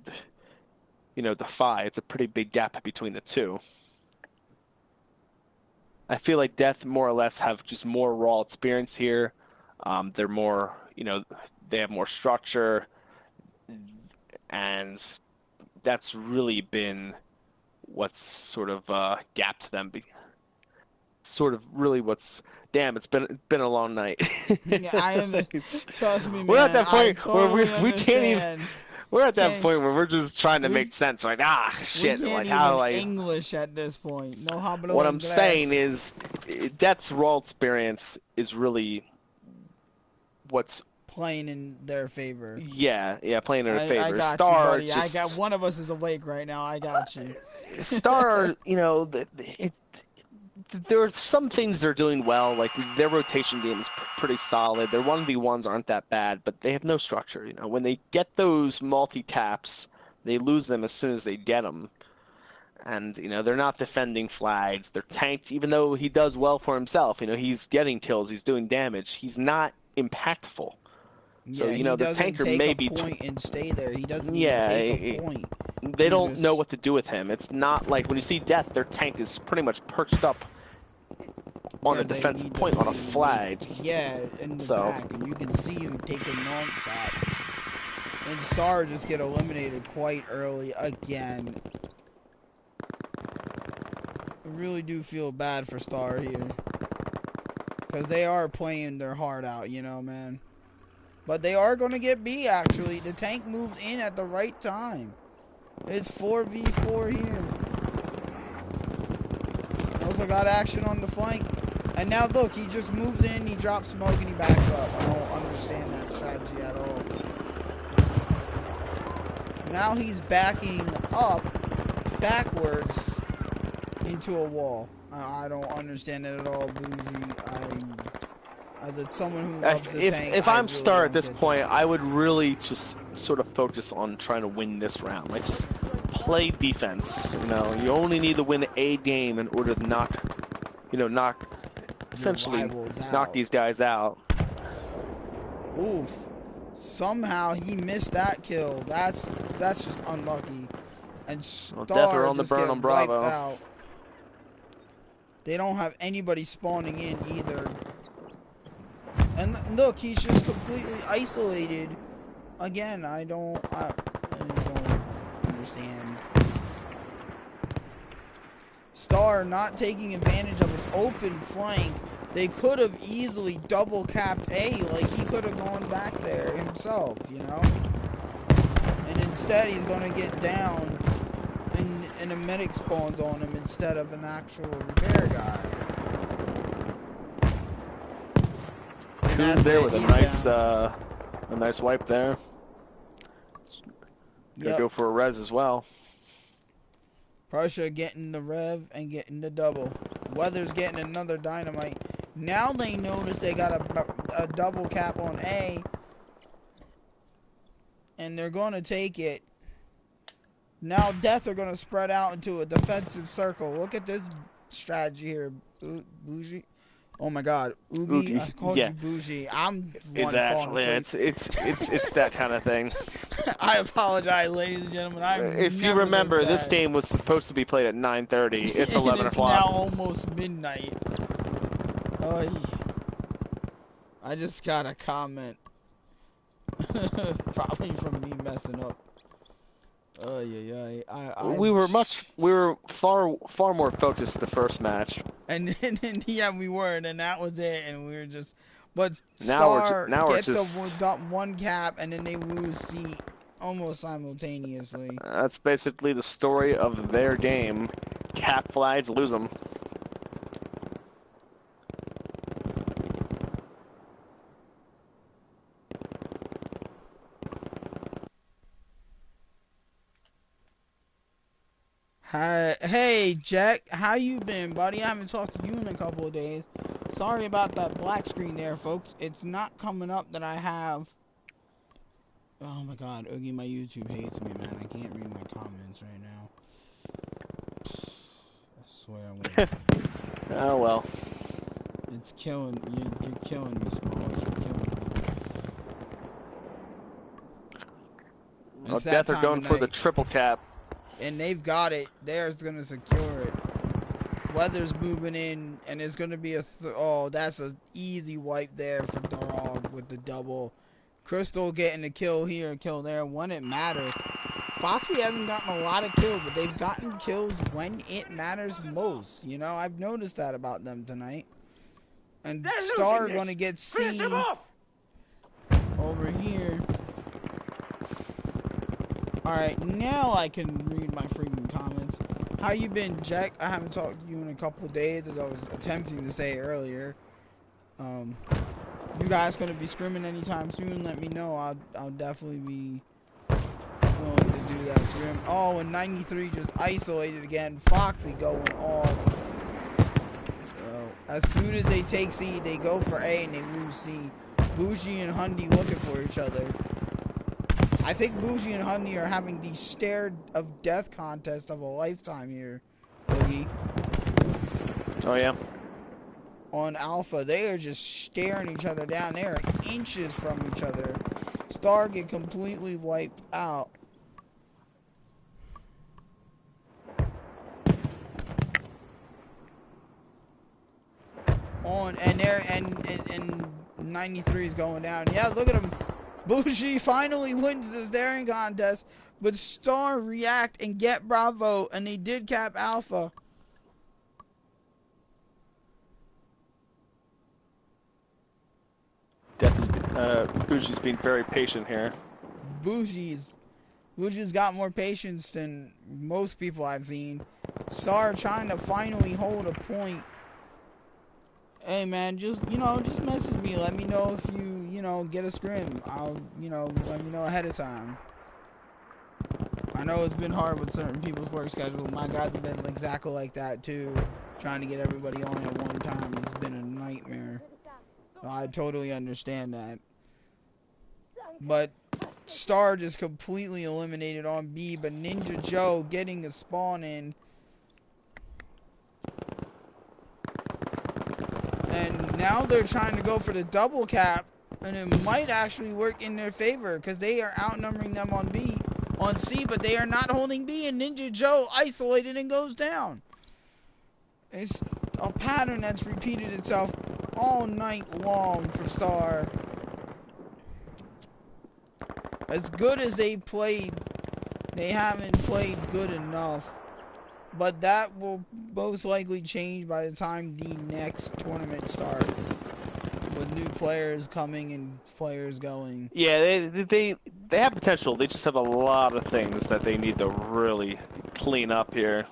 Defy. It's a pretty big gap between the two. I feel like Death more or less have just more raw experience here. They're more, they have more structure, and that's really been what's sort of gapped them. Sort of really what's... Damn, it's been a long night. Yeah, I understand. Trust me, man. We're at that point totally where we can't even... We're at that point where we're just trying to make sense. Like, shit. We can't like, how even do I... English at this point. No hablo What I'm inglés. saying is, Death's raw experience is really what's playing in their favor. Yeah, playing in their favor. I got Star you, buddy. just... I got one of us is awake right now. I got you. Star, there are some things they're doing well, like their rotation game is pretty solid. Their 1v1s aren't that bad, but they have no structure. When they get those multi-taps, they lose them as soon as they get them. And, they're not defending flags. They're tanked, even though he does well for himself. He's getting kills. He's doing damage. He's not impactful. So, the tanker maybe... He doesn't take a point and stay there. He doesn't even take a point. They don't know what to do with him. It's not like when you see Death, their tank is pretty much perched up on a defensive point on a flag. Yeah, in the back, and you can see him take a long shot. And Star just get eliminated quite early again. I really do feel bad for Star here. Because they are playing their heart out, man. But they are going to get B, actually. The tank moved in at the right time. It's 4v4 here. Also got action on the flank. And now look, he just moves in, he drops smoke, and he backs up. I don't understand that strategy at all. Now he's backing up backwards into a wall. I don't understand it at all, Bougie. As someone who loves the tank, if I'm Star at this point, I would really just sort of focus on trying to win this round. Like, just play defense. You only need to win a game in order to knock these guys out. Oof. Somehow he missed that kill. That's just unlucky. And Star Death are on the burn on Bravo. Out. They don't have anybody spawning in either. And look, he's just completely isolated. Again, I don't understand. Star not taking advantage of an open flank. They could have easily double capped A, like he could have gone back there himself, you know? And instead he's gonna get down and a medic spawns on him instead of an actual repair guy. Who's there with a nice wipe there. Gonna go for a res as well. Prussia getting the rev and getting the double. Weather's getting another dynamite. Now they notice they got a double cap on A. And they're going to take it. Now Death are going to spread out into a defensive circle. Look at this strategy here. Bougie. Oh my god. Oogie. I called you Bougie. I'm exactly. It's that kind of thing. I apologize, ladies and gentlemen. If you remember, this game was supposed to be played at 9:30. It's 11 o'clock. It's now almost midnight. I just got a comment. Probably from me messing up. We were far more focused the first match. And yeah, we were, and then that was it, and we were just. But now Star we're get just the one cap, and then they lose C almost simultaneously. That's basically the story of their game. Cap flags, lose them. Hey, Jack, how you been, buddy? I haven't talked to you in a couple of days. Sorry about that black screen there, folks. It's not coming up that I have. Oh my god, Oogie, my YouTube hates me, man. I can't read my comments right now. I swear I won't. Oh well. It's killing you. You're killing me, Smalls. You're killing me. Well, Death are going for the triple cap. And they've got it. They're gonna secure it. Weather's moving in, and there's gonna be oh, that's an easy wipe there for Dog with the double. Crystal getting a kill here, a kill there when it matters. Foxy hasn't gotten a lot of kills, but they've gotten kills when it matters most. You know, I've noticed that about them tonight. And Star gonna get C over here. Alright, now I can read my freaking comments. How you been, Jack? I haven't talked to you in a couple of days, as I was attempting to say earlier. You guys gonna be scrimming anytime soon? Let me know. I'll definitely be willing to do that scrim. Oh, and 93 just isolated again. Foxy going off. So, as soon as they take C, they go for A and they lose C. Bougie and Hundy looking for each other. I think Bougie and Hundy are having the stare of death contest of a lifetime here, Boogie. Oh, yeah. On Alpha, they are just staring each other down. They are inches from each other. Star get completely wiped out. And 93 is going down. Yeah, look at him. Bougie finally wins the staring contest, but Star react and get Bravo, and they did cap Alpha. Bougie's being very patient here. Bougie's got more patience than most people I've seen. Star trying to finally hold a point. Hey man, just message me. Let me know if you get a scrim. I'll let me know ahead of time. I know it's been hard with certain people's work schedule. My guys have been exactly like that too. Trying to get everybody on at one time has been a nightmare. So I totally understand that. But Star just completely eliminated on B, but Ninja Joe getting a spawn in. And now they're trying to go for the double cap, and it might actually work in their favor because they are outnumbering them on C, but they are not holding B, and Ninja Joe isolated and goes down. It's a pattern that's repeated itself all night long for Star. As good as they played, they haven't played good enough. But that will most likely change by the time the next tournament starts. With new players coming and players going. Yeah, they have potential. They just have a lot of things that they need to really clean up here.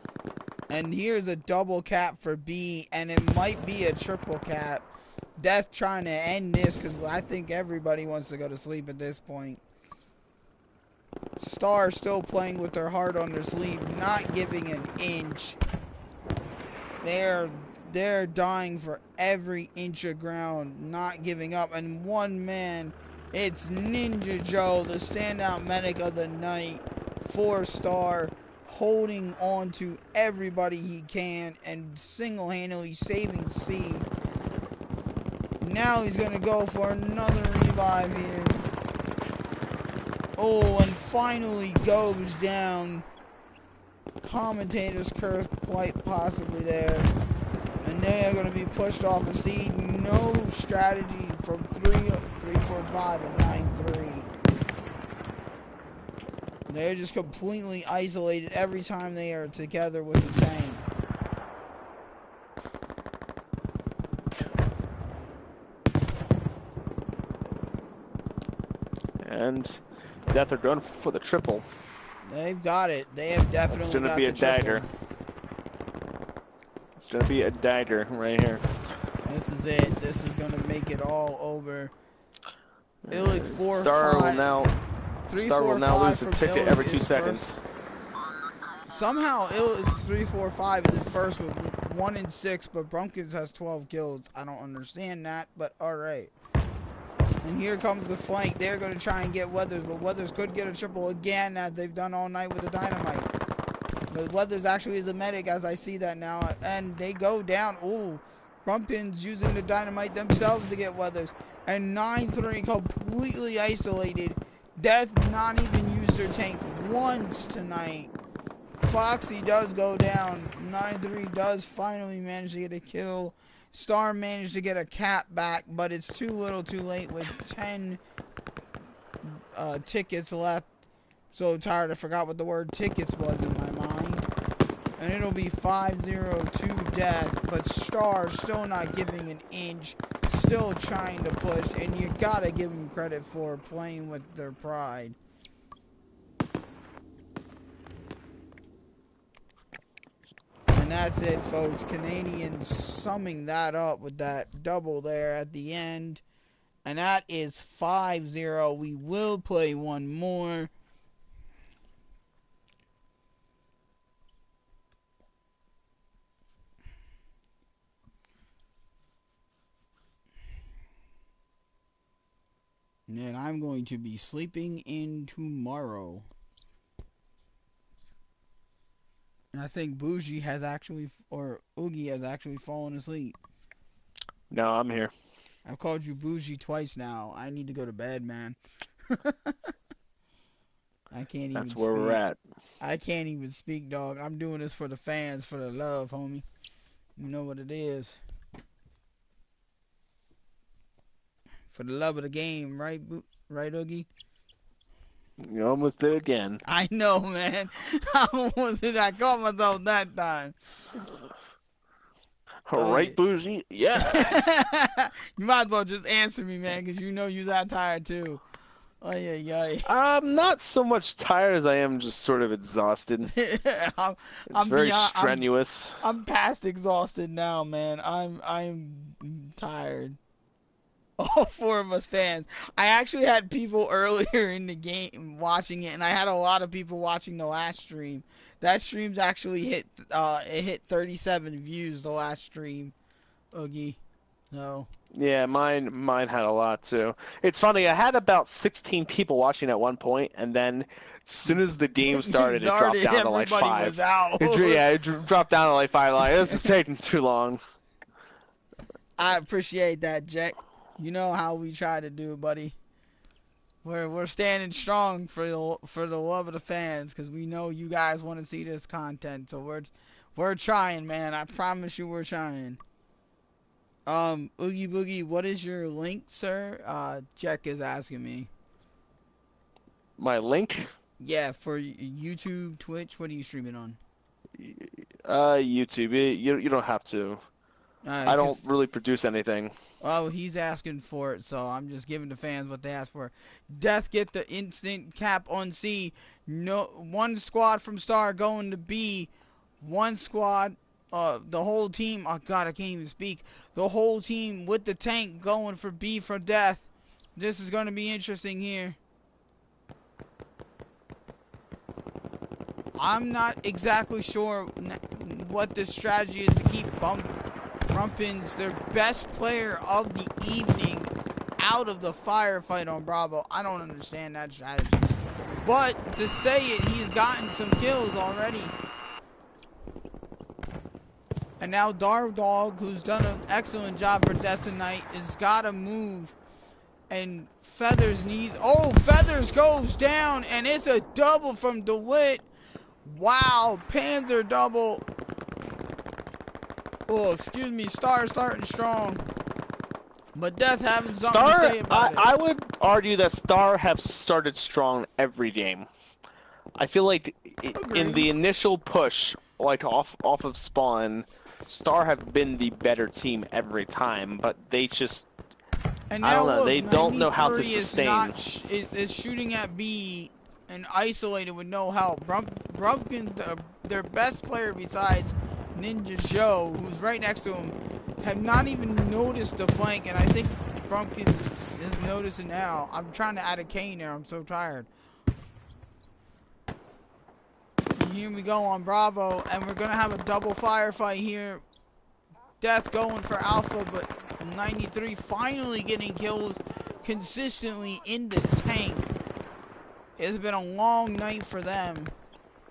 And here's a double cap for B, and it might be a triple cap. Death trying to end this because I think everybody wants to go to sleep at this point. Star still playing with their heart on their sleeve, not giving an inch. They're dying for every inch of ground, not giving up. And one man, it's Ninja Joe, the standout medic of the night, 4-star, holding on to everybody he can and single-handedly saving C. Now he's going to go for another revive here. Oh, and finally goes down. Commentator's curse quite possibly there. And they are going to be pushed off a seed. No strategy from 345 and 9-3. They're just completely isolated every time they are together with the tank. And Death are going for the triple. They've got it. They have definitely got the triple. It's going to be a dagger. It's going to be a dagger right here. This is it. This is going to make it all over. Illich 4-5. Star will now lose a ticket every 2 seconds. Somehow Illich 3-4-5 is in first with 1 and 6, but Brumpkins has 12 kills. I don't understand that, but alright. And here comes the flank. They're going to try and get Weathers, but Weathers could get a triple again, as they've done all night with the dynamite. But Weathers actually is the medic, as I see that now. And they go down. Ooh, Brumpkins using the dynamite themselves to get Weathers. And 9-3 completely isolated. Death not even used their tank once tonight. Foxy does go down. 9-3 does finally manage to get a kill. Star managed to get a cap back, but it's too little too late with 10 tickets left. So tired I forgot what the word tickets was in my mind. And it'll be 5-0 to Death, but Star still not giving an inch. Still trying to push, and you gotta give them credit for playing with their pride. And that's it, folks. Canadians summing that up with that double there at the end. And that is 5-0. We will play one more. And I'm going to be sleeping in tomorrow. And I think Bougie has actually, or Oogie has actually fallen asleep. No, I'm here. I've called you Bougie twice now. I need to go to bed, man. I can't even That's speak. where we're at. I can't even speak, dog. I'm doing this for the fans, for the love, homie. You know what it is. For the love of the game, right, right, Oogie? You almost did again. I know, man. I almost did. I caught myself that time. All right, Bougie? Yeah. You might as well just answer me, man, because you know you're that tired, too. Oh, yeah. I'm not so much tired as I am just sort of exhausted. It's very strenuous. I'm past exhausted now, man. I'm tired. All 4 of us fans. I actually had people earlier in the game watching it, and I had a lot of people watching the last stream. That stream's actually hit 37 views the last stream, Oogie. No. Yeah, mine had a lot too. It's funny, I had about 16 people watching at one point, and then as soon as the game started, it dropped down to like 5. Was out. It dropped down to like 5. Like, this is taking too long. I appreciate that, Jack. You know how we try to do, buddy. We're standing strong for the love of the fans, because we know you guys want to see this content. So We're trying, man. I promise you we're trying. Oogie Boogie, what is your link, sir? Jack is asking me. My link? Yeah, for YouTube, Twitch, what are you streaming on? YouTube. You don't have to. I don't Cause, really produce anything. well, he's asking for it, so I'm just giving the fans what they asked for. Death get the instant cap on C. No, one squad from Star going to B. One squad, the whole team. Oh God, I can't even speak. The whole team with the tank going for B for Death. This is going to be interesting here. I'm not exactly sure what the strategy is to keep Brumpins, their best player of the evening, out of the firefight on Bravo. I don't understand that strategy. But to say it, he's gotten some kills already. And now Dark Dog, who's done an excellent job for Death tonight, has got to move. And Feathers needs... Oh, Feathers goes down, and it's a double from DeWitt. Wow, Panzer double. Oh, excuse me, Star starting strong. But Death having something to say about it. I would argue that Star have started strong every game. I feel like in the initial push, like off of spawn, Star have been the better team every time, but they just... And I now don't know, look, they don't know how to sustain. Is shooting at B and isolated with no help. Brumpkin, their best player besides Ninja Joe, who's right next to him, have not even noticed the flank, and I think Brumpkin is noticing now. I'm trying to add a K in there, I'm so tired. And here we go on Bravo, and we're gonna have a double firefight here. Death going for Alpha, but 93 finally getting kills consistently in the tank. It's been a long night for them.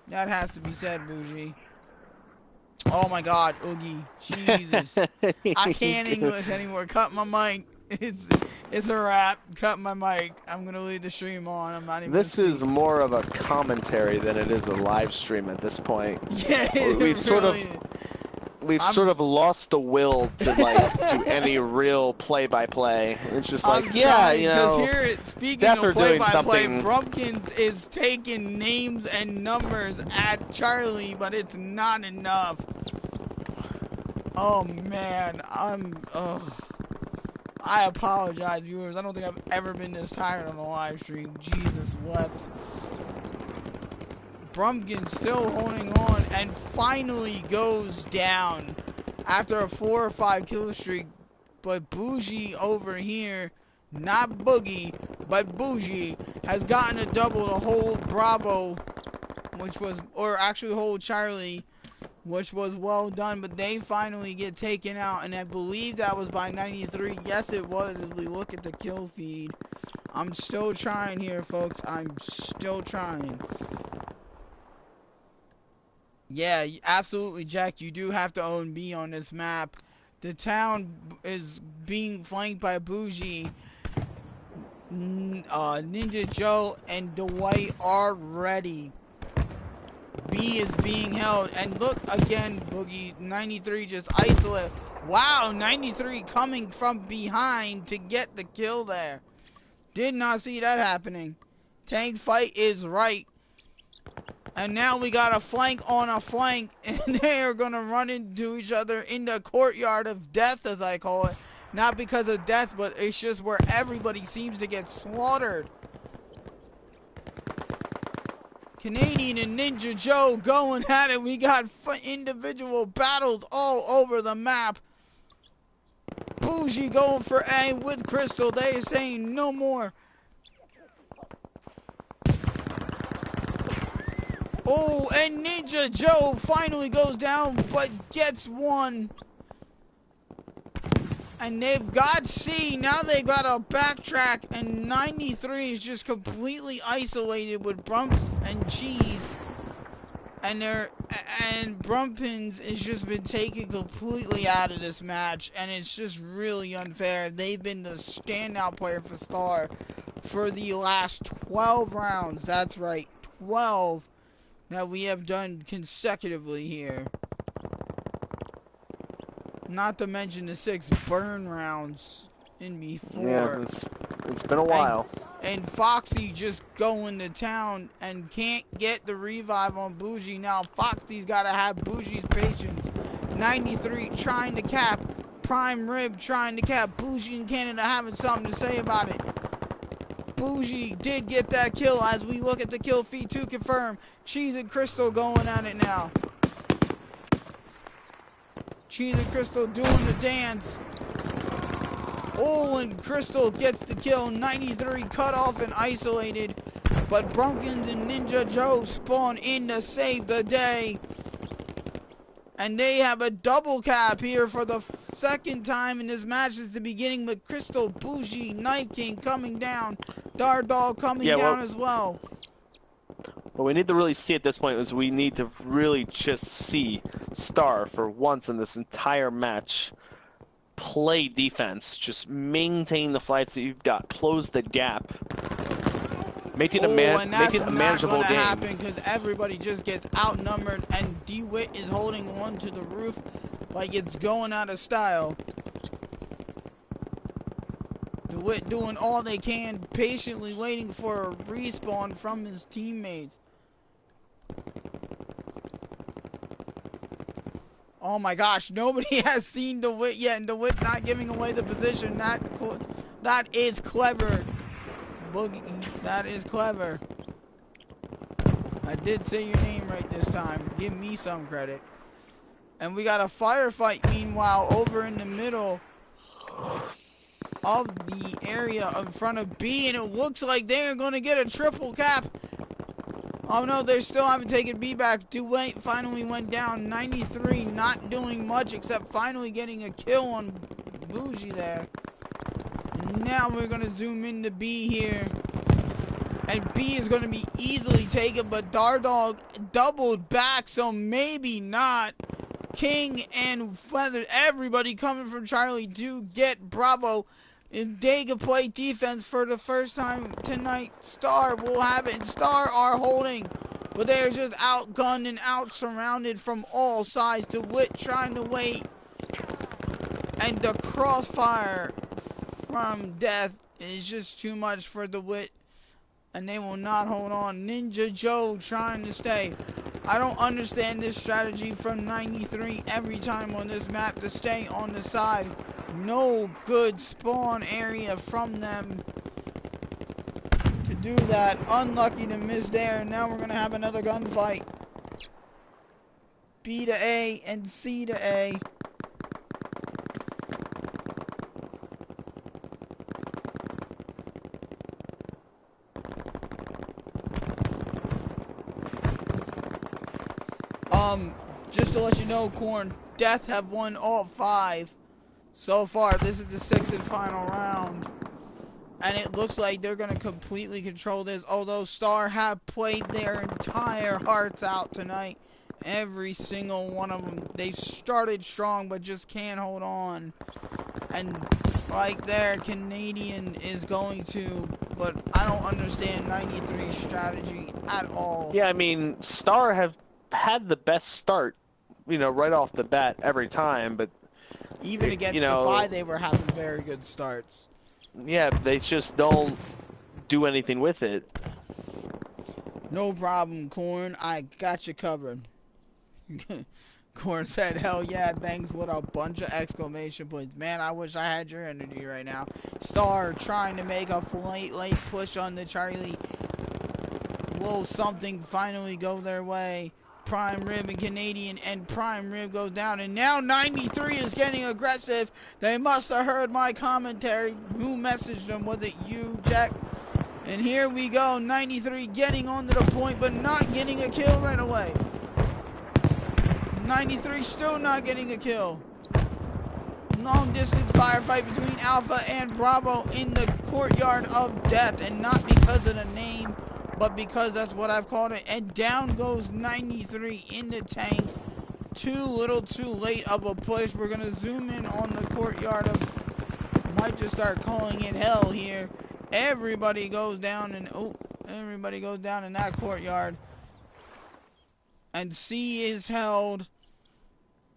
That has to be said, Bougie. Oh my God, Oogie. Jesus. I can't English anymore. Cut my mic. It's a wrap. Cut my mic. I'm gonna leave the stream on. I'm not even This gonna is more of a commentary than it is a live stream at this point. Yeah, We've sort of lost the will to like do any real play-by-play. It's just like, yeah, you know, here, speaking Death of are doing play-by-play, something. Brumpkins is taking names and numbers at Charlie, but it's not enough. Oh man, I apologize, viewers. I don't think I've ever been this tired on a live stream. Jesus wept. Brumpkin still holding on and finally goes down after a 4 or 5 kill streak. But Bougie over here, not Boogie, but Bougie, has gotten a double to hold Bravo, which was, or actually hold Charlie, which was well done. But they finally get taken out, and I believe that was by 93. Yes, it was, as we look at the kill feed. I'm still trying here, folks. I'm still trying. Yeah, absolutely, Jack. You do have to own B on this map. The town is being flanked by Bougie. Ninja Joe and Dwight are ready. B is being held. And look again, Boogie. 93 just isolate. Wow, 93 coming from behind to get the kill there. Did not see that happening. Tank fight is right. And now we got a flank on a flank, and they are going to run into each other in the courtyard of death, as I call it. Not because of death, but it's just where everybody seems to get slaughtered. Canadian and Ninja Joe going at it. We got individual battles all over the map. Bougie going for A with Crystal. They are saying no more. Oh, and Ninja Joe finally goes down, but gets one. And they've got C. Now they got to backtrack, and 93 is just completely isolated with Brumps and Cheese. And Brumpins has just been taken completely out of this match, and it's just really unfair. They've been the standout player for Star for the last 12 rounds. That's right, 12. That we have done consecutively here. Not to mention the 6 burn rounds in Yeah, before. it's been a while. And Foxy just going to town and can't get the revive on Bougie. Now Foxy's got to have Bougie's patience. 93 trying to cap. Prime Rib trying to cap. Bougie and Canada having something to say about it. Bougie did get that kill as we look at the kill feed to confirm. Cheese and Crystal going at it now. Cheese and Crystal doing the dance. Oh, and Crystal gets the kill. 93 cut off and isolated. But Brunkins and Ninja Joe spawn in to save the day. And they have a double cap here for the second time in this match since the beginning with Crystal, Bougie, Night King coming down. Dardog coming down as well. What we need to really see at this point is we need to really just see Star for once in this entire match play defense, just maintain the fights that you've got, close the gap, make it a manageable game. And that's not going to happen because everybody just gets outnumbered, and DeWitt is holding on to the roof like it's going out of style. DeWitt doing all they can, patiently waiting for a respawn from his teammates. Oh my gosh, nobody has seen DeWitt yet, and DeWitt not giving away the position. That is clever. Boogie, that is clever. I did say your name right this time. Give me some credit. And we got a firefight meanwhile over in the middle of the area in front of B, and it looks like they're going to get a triple cap. Oh no, they still haven't taken B back. DeWitt finally went down. 93 not doing much except finally getting a kill on Bougie there. And now we're going to zoom into B here. And B is going to be easily taken, but Dardog doubled back, so maybe not. King and Feather, everybody coming from Charlie to get Bravo. And they can play defense for the first time tonight. Star will have it, and Star are holding. But they're just outgunned and out-surrounded from all sides. DeWitt trying to wait. And the crossfire from Death is just too much for DeWitt. And they will not hold on. Ninja Joe trying to stay. I don't understand this strategy from 93 every time on this map to stay on the side. No good spawn area from them to do that. Unlucky to miss there. Now we're going to have another gunfight. B to A and C to A. Just to let you know, Corn, Death have won all 5 so far. This is the 6th and final round. And it looks like they're going to completely control this. Although Star have played their entire hearts out tonight. Every single one of them. They've started strong but just can't hold on. And right there, Canadian is going to. But I don't understand 93's strategy at all. Yeah, I mean, Star have had the best start, you know, right off the bat every time, but even against Defy, they were having very good starts. Yeah, they just don't do anything with it. No problem, Corn. I got you covered. Corn said, hell yeah, thanks, with a bunch of exclamation points. Man, I wish I had your energy right now. Star trying to make a late push on the Charlie. Will something finally go their way? Prime Rib and Canadian, and Prime Rib goes down, and now 93 is getting aggressive. They must have heard my commentary. Who messaged them? Was it you, Jack? And here we go, 93 getting onto the point, but not getting a kill right away. 93 still not getting a kill. Long distance firefight between Alpha and Bravo in the courtyard of Death, and not because of the name, but because that's what I've called it. And down goes 93 in the tank. Too little too late of a push. We're going to zoom in on the courtyard of... Might just start calling it hell here. Everybody goes down and... Oh, everybody goes down in that courtyard. And C is held.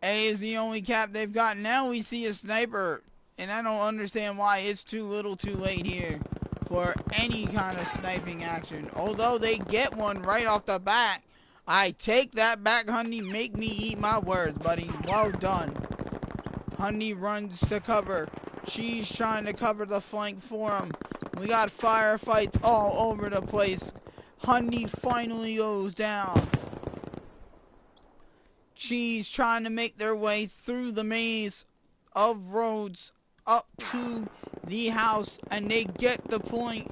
A is the only cap they've got. Now we see a sniper, and I don't understand why it's too little too late here for any kind of sniping action. Although they get one right off the bat. I take that back, honey. Make me eat my words, buddy. Well done. Honey runs to cover. She's trying to cover the flank for him. We got firefights all over the place. Honey finally goes down. She's trying to make their way through the maze of roads up to the house, and they get the point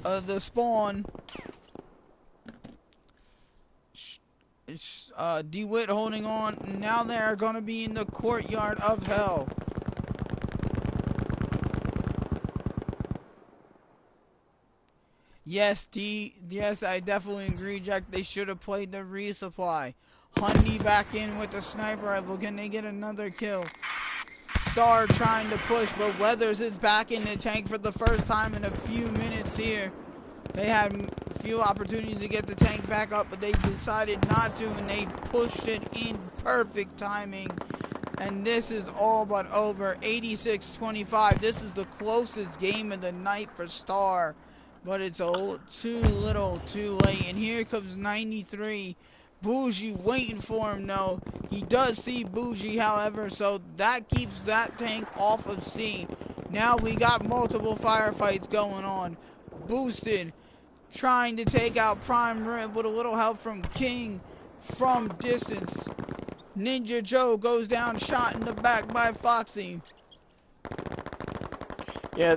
of the spawn. DeWitt holding on. Now they're going to be in the courtyard of hell. Yes, yes, I definitely agree, Jack. They should have played the resupply. Honey back in with the sniper rifle. Can they get another kill? Star trying to push, but Weathers is back in the tank for the first time in a few minutes here. They had a few opportunities to get the tank back up, but they decided not to, and they pushed it in perfect timing. And this is all but over. 86-25. This is the closest game of the night for Star, but it's too little too late. And here comes 93. Bougie waiting for him, though. He does see Bougie, however, so that keeps that tank off of C. Now we got multiple firefights going on. Boosted, trying to take out Prime Rib with a little help from King from distance. Ninja Joe goes down, shot in the back by Foxy. Yeah,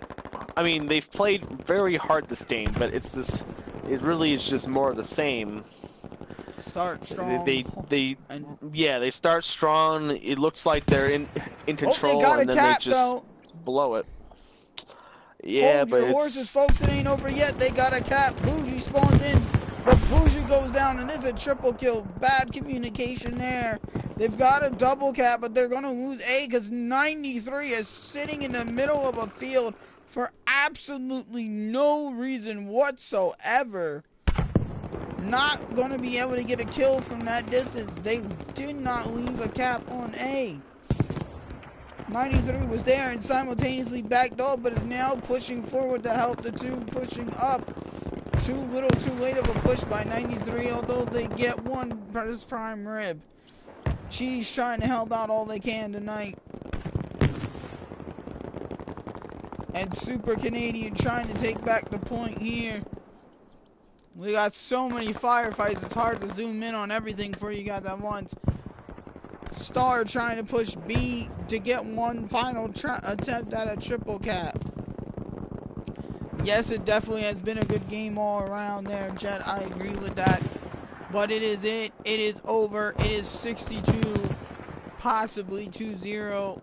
I mean, they've played very hard this game, but it really is just more of the same. Start strong. They start strong. It looks like they're in control, they got and then cap, they just though. blow it. Yeah, Hold but your horses, folks. It ain't over yet. They got a cap. Bougie spawns in, but Bougie goes down, and it's a triple kill. Bad communication there. They've got a double cap, but they're going to lose A because 93 is sitting in the middle of a field for absolutely no reason whatsoever. Not going to be able to get a kill from that distance. They did not leave a cap on A. 93 was there and simultaneously backed off, but is now pushing forward to help the two pushing up. Too little too late of a push by 93, although they get one Prime Rib. Cheese trying to help out all they can tonight. And Super Canadian trying to take back the point here. We got so many firefights, it's hard to zoom in on everything for you guys at once. Star trying to push B to get one final attempt at a triple cap. Yes, it definitely has been a good game all around there, Jet. I agree with that. But it is it. It is over. It is 62, possibly 2-0.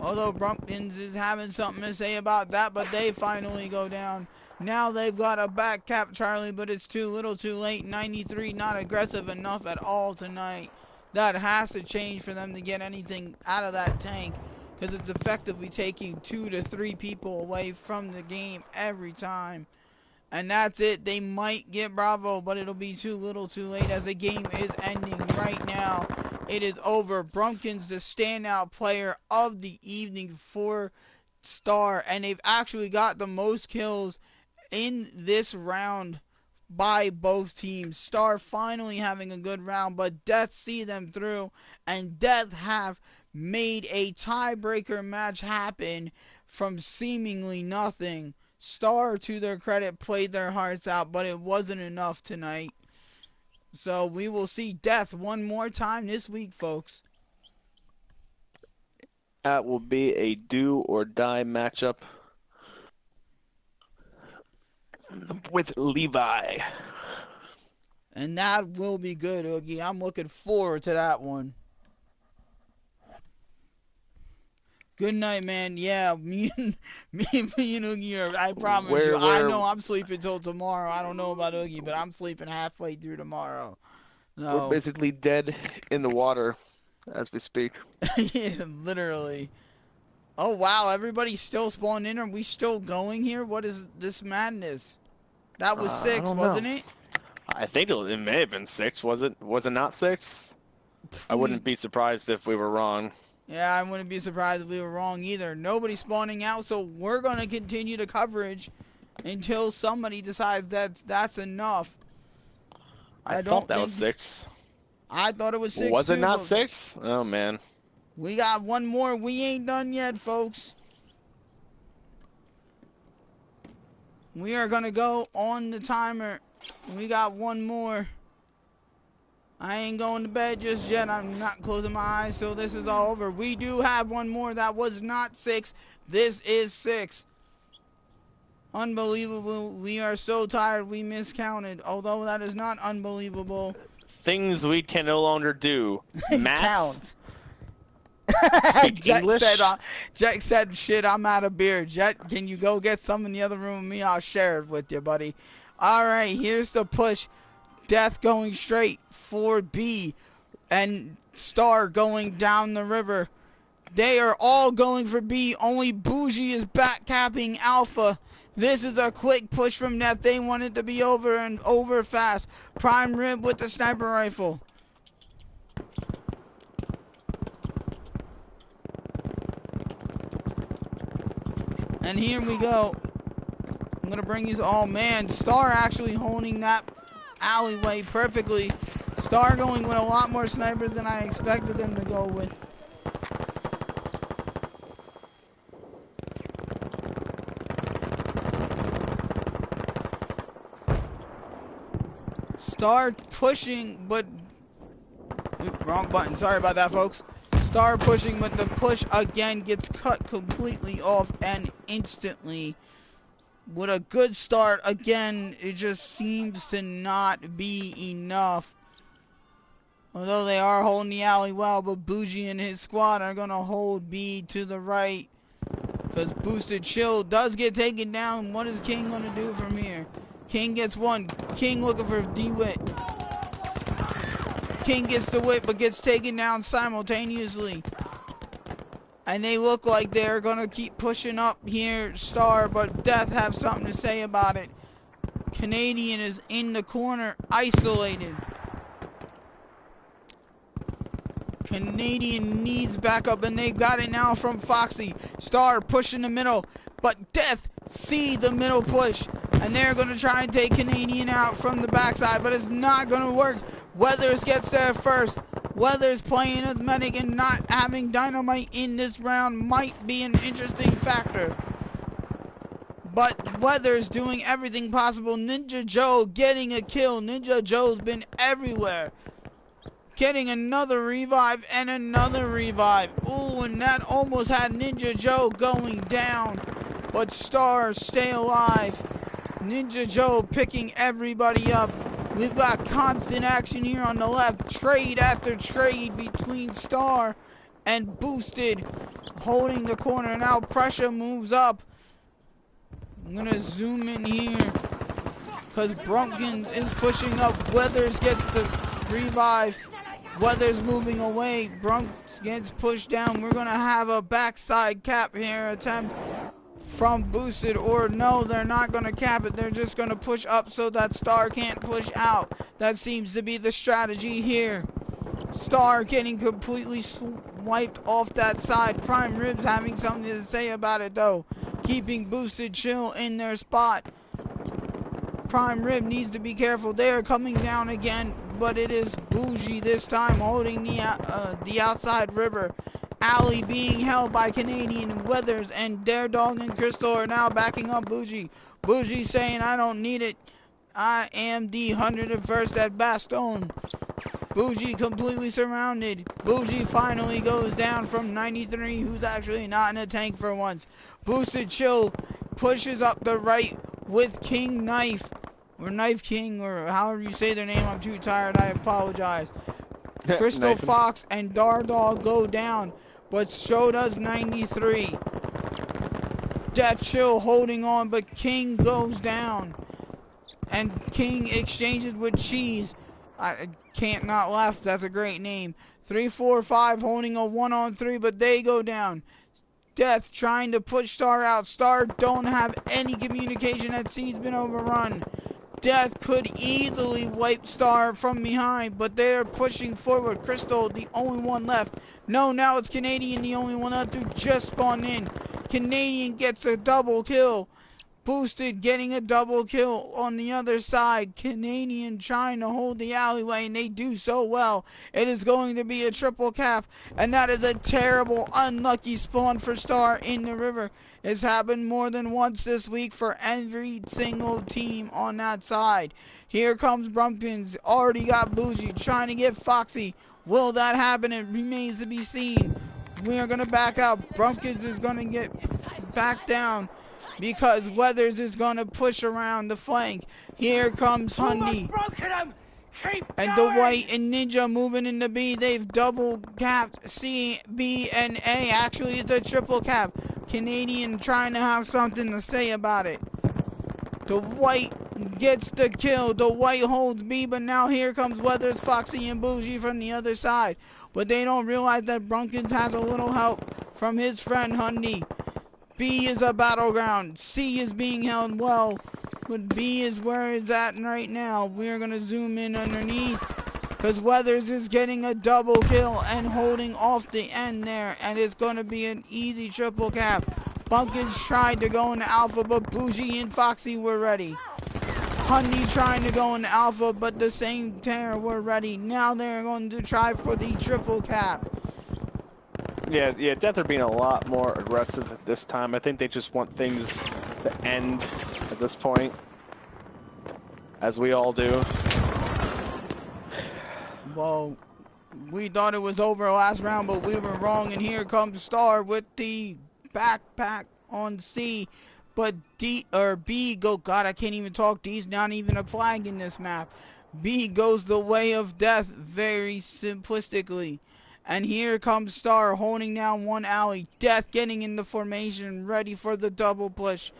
Although Brumpkins is having something to say about that, but they finally go down. Now they've got a back cap, Charlie, but it's too little too late. 93 not aggressive enough at all tonight. That has to change for them to get anything out of that tank, because it's effectively taking 2 to 3 people away from the game every time. And that's it. They might get Bravo, but it'll be too little too late as the game is ending right now. It is over. Brumpkins, the standout player of the evening for Star, and they've actually got the most kills in this round by both teams. Star finally having a good round, but Death see them through, and Death have made a tiebreaker match happen from seemingly nothing. Star, to their credit, played their hearts out, but it wasn't enough tonight. So we will see Death one more time this week, folks. That will be a do or die matchup with Levi. And that will be good, Oogie. I'm looking forward to that one. Good night, man. Yeah, me and Oogie are, I promise you. I know I'm sleeping till tomorrow. I don't know about Oogie, but I'm sleeping halfway through tomorrow. So, we're basically dead in the water as we speak. Yeah, literally. Oh, wow. Everybody's still spawning in. Are we still going here? What is this madness? That was 6, wasn't it? I think it may have been 6. Was it not 6? I Please. wouldn't be surprised if we were wrong. Yeah, I wouldn't be surprised if we were wrong either. Nobody's spawning out, so we're going to continue the coverage until somebody decides that that's enough. I I thought don't that was think... 6. I thought it was 6 Was it too, not but 6? Oh, man. we got one more. We ain't done yet, folks. We are going to go on the timer. We got one more. I ain't going to bed just yet. I'm not closing my eyes till this is all over. We do have one more. That was not 6. This is 6. Unbelievable. We are so tired we miscounted. Although that is not unbelievable. Things we can no longer do. Math? Count. Speak Jet said, English? shit, I'm out of beer. Jet, can you go get some in the other room with me? I'll share it with you, buddy. All right, here's the push. Death going straight for B. And Star going down the river. They are all going for B. Only Bougie is back capping Alpha. This is a quick push from Net. They want it to be over and over fast. Prime Rib with the sniper rifle. And here we go. I'm going to bring you... Oh, man. Star actually holding that alleyway perfectly. Star going with a lot more snipers than I expected them to go with. Star pushing, but... Oop, wrong button. Sorry about that, folks. Star pushing, but the push again gets cut completely off and instantly. With a good start, again, it just seems to not be enough. Although they are holding the alley well, but Bougie and his squad are going to hold B to the right. Because Boosted Chill does get taken down. What is King going to do from here? King gets one. King looking for D-Wit. King gets the whip, but gets taken down simultaneously. And they look like they're going to keep pushing up here, Star, but Death have something to say about it. Canadian is in the corner, isolated. Canadian needs backup, and they've got it now from Foxy. Star pushing the middle, but Death see the middle push, and they're going to try and take Canadian out from the backside, but it's not going to work. Weathers gets there first. Weathers playing as medic and not having dynamite in this round might be an interesting factor. But Weathers doing everything possible. Ninja Joe getting a kill. Ninja Joe's been everywhere. Getting another revive and another revive. Ooh, and that almost had Ninja Joe going down. But Stars stay alive. Ninja Joe picking everybody up. We've got constant action here on the left. Trade after trade between Star and Boosted. Holding the corner. Now pressure moves up. I'm going to zoom in here. Because Brunkin is pushing up. Weathers gets the revive. Weathers moving away. Brunks gets pushed down. We're going to have a backside cap here attempt from Boosted, or no, they're not going to cap it. They're just going to push up so that Star can't push out. That seems to be the strategy here. Star getting completely wiped off that side. Prime Ribs having something to say about it, though. Keeping Boosted Chill in their spot. Prime Rib needs to be careful. They are coming down again, but it is Bougie this time holding the outside river. Alley being held by Canadian Weathers, and Dare Dog and Crystal are now backing up Bougie. Bougie saying, I don't need it. I am the 101st at Bastogne. Bougie completely surrounded. Bougie finally goes down from 93, who's actually not in a tank for once. Boosted Chill pushes up the right with King Knife. Or Knife King, or however you say their name. I'm too tired. I apologize. Crystal Fox and Dardog go down. But so does 93. Death Chill holding on, but King goes down. And King exchanges with Cheese. I can't not laugh. That's a great name. 3-4-5 holding a 1-on-3, but they go down. Death trying to push Star out. Star don't have any communication. That C's been overrun. Death could easily wipe Star from behind, but they're pushing forward. Crystal, the only one left. No, now it's Canadian, the only one left who just spawned in. Canadian gets a double kill. Boosted getting a double kill on the other side. Canadian trying to hold the alleyway, and they do so well. It is going to be a triple cap, and that is a terrible, unlucky spawn for Star in the river. It's happened more than once this week for every single team on that side. Here comes Brumpkins, already got Bougie, trying to get Foxy. Will that happen? It remains to be seen. We are going to back out. Brumpkins is going to get back down, because Weathers is going to push around the flank. Here comes Hundy. And the White and Ninja moving into B. They've double capped C, B, and A. Actually, it's a triple cap. Canadian trying to have something to say about it. The White gets the kill. The White holds B, but now here comes Weathers, Foxy, and Bougie from the other side. But they don't realize that Brunkins has a little help from his friend Hundy. B is a battleground. C is being held well, but B is where it's at right now. We're going to zoom in underneath, because Weathers is getting a double kill and holding off the end there, and it's going to be an easy triple cap. Bumpkins tried to go into Alpha, but Bougie and Foxy were ready. Hundy trying to go into Alpha, but the same Terror were ready. Now they're going to try for the triple cap. Yeah, Death are being a lot more aggressive at this time. I think they just want things to end at this point, as we all do. Well, we thought it was over last round, but we were wrong, and here comes Star with the backpack on C. But B go, God, I can't even talk. D's not even a flag in this map. B goes the way of Death very simplistically. And here comes Star holding down one alley. Death getting in the formation, ready for the double push.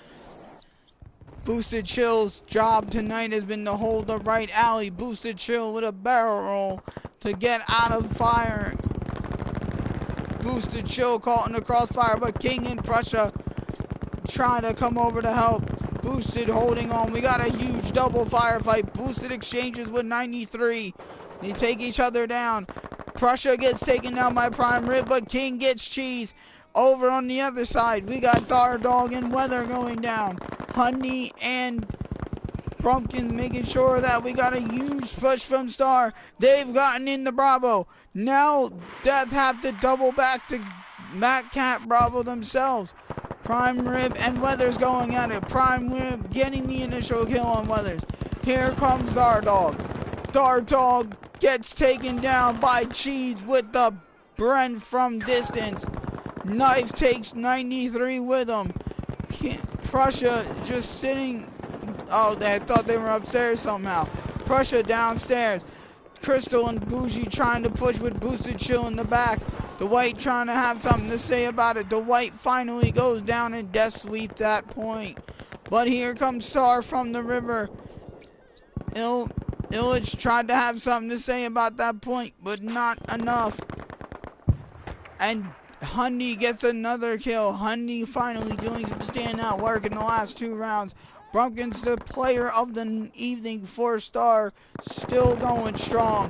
Boosted Chill's job tonight has been to hold the right alley. Boosted Chill with a barrel roll to get out of fire. Boosted Chill caught in the crossfire, but King and Prussia trying to come over to help. Boosted holding on. We got a huge double firefight. Boosted exchanges with 93. They take each other down. Prussia gets taken down by Prime Rib, but King gets cheese. Over on the other side, we got Dog and Weather going down. Honey and Brumpkins making sure that we got a huge push from Star. They've gotten in the Bravo. Now Death have to double back to Matt Cat Bravo themselves. Prime Rib and Weathers going at it. Prime Rib getting the initial kill on Weathers. Here comes Dog. Dog gets taken down by Cheese with the Brent from distance. Knife takes 93 with him. Prussia just sitting. Oh, they thought they were upstairs somehow. Prussia downstairs. Crystal and Bougie trying to push with Boosted Chill in the back. The White trying to have something to say about it. The White finally goes down and death sweep that point. But here comes Star from the river. Illich tried to have something to say about that point, but not enough. And Hundy gets another kill. Hundy finally doing some standout work in the last two rounds. Brumpkins, the player of the evening for Star, still going strong.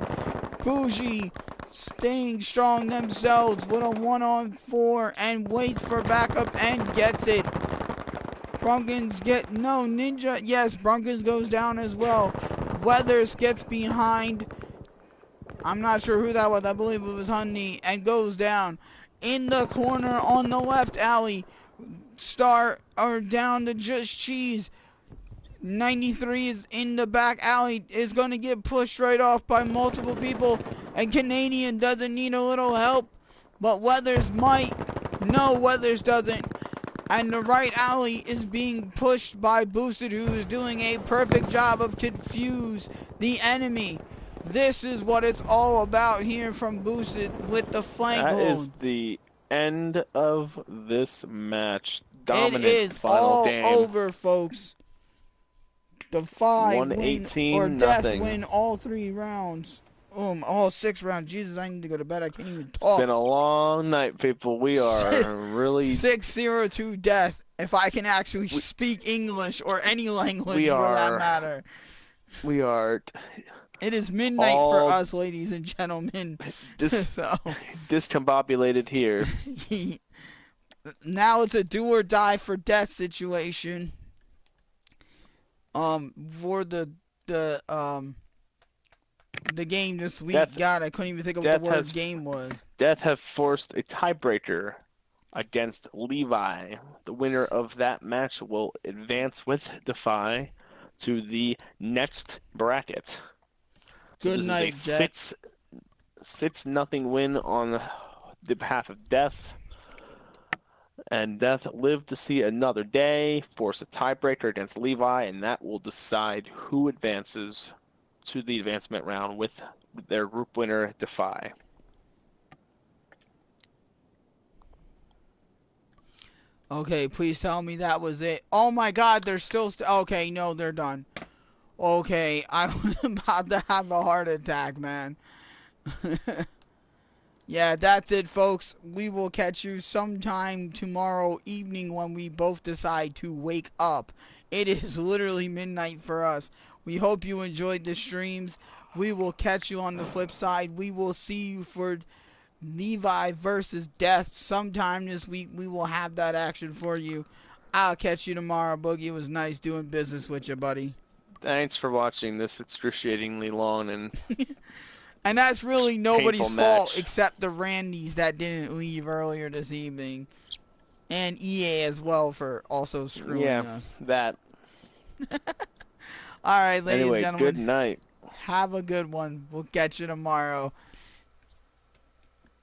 Bougie staying strong themselves with a 1-on-4 and waits for backup and gets it. Brumpkins get no Ninja. Yes, Brumpkins goes down as well. Weathers gets behind. I'm not sure who that was. I believe it was Hundy, and goes down. In the corner on the left alley, Star are down to just Cheese. 93 is in the back alley, is going to get pushed right off by multiple people, and Canadian doesn't need a little help, but Weathers might. No, Weathers doesn't. And the right alley is being pushed by Boosted, who is doing a perfect job of confuse the enemy. This is what it's all about here from Boosted with the flank hold. That is the end of this match. Dominant it is final all game. over, folks. The 5 win or Death win all 3 rounds. All 6 rounds. Jesus, I need to go to bed. I can't even talk. It's been a long night, people. We are really 6-0 to Death. If I can actually speak English or any language for that matter. We are It is midnight for all us, ladies and gentlemen. dis So discombobulated here. now it's a do or die for death situation. For the game this week. Death God, I couldn't even think of what the Death word has game was. Death have forced a tiebreaker against Levi. The winner of that match will advance with Defy to the next bracket. So Good this is a night, Jet. six nothing win on the behalf of Death. And Death lived to see another day, force a tiebreaker against Levi, and that will decide who advances to the advancement round with their group winner, Defy. Okay, please tell me that was it. Oh my God, they're still. Okay, no, they're done. Okay, I was about to have a heart attack, man. Yeah, that's it, folks. We will catch you sometime tomorrow evening when we both decide to wake up. It is literally midnight for us. We hope you enjoyed the streams. We will catch you on the flip side. We will see you for Levi versus Death sometime this week. We will have that action for you. I'll catch you tomorrow, Boogie. It was nice doing business with you, buddy. Thanks for watching this excruciatingly long and And that's really nobody's painful fault match. except the Randys that didn't leave earlier this evening. And EA as well for also screwing Yeah, us. that. Alright, ladies and Anyway, good gentlemen. night. Have a good one. We'll catch you tomorrow.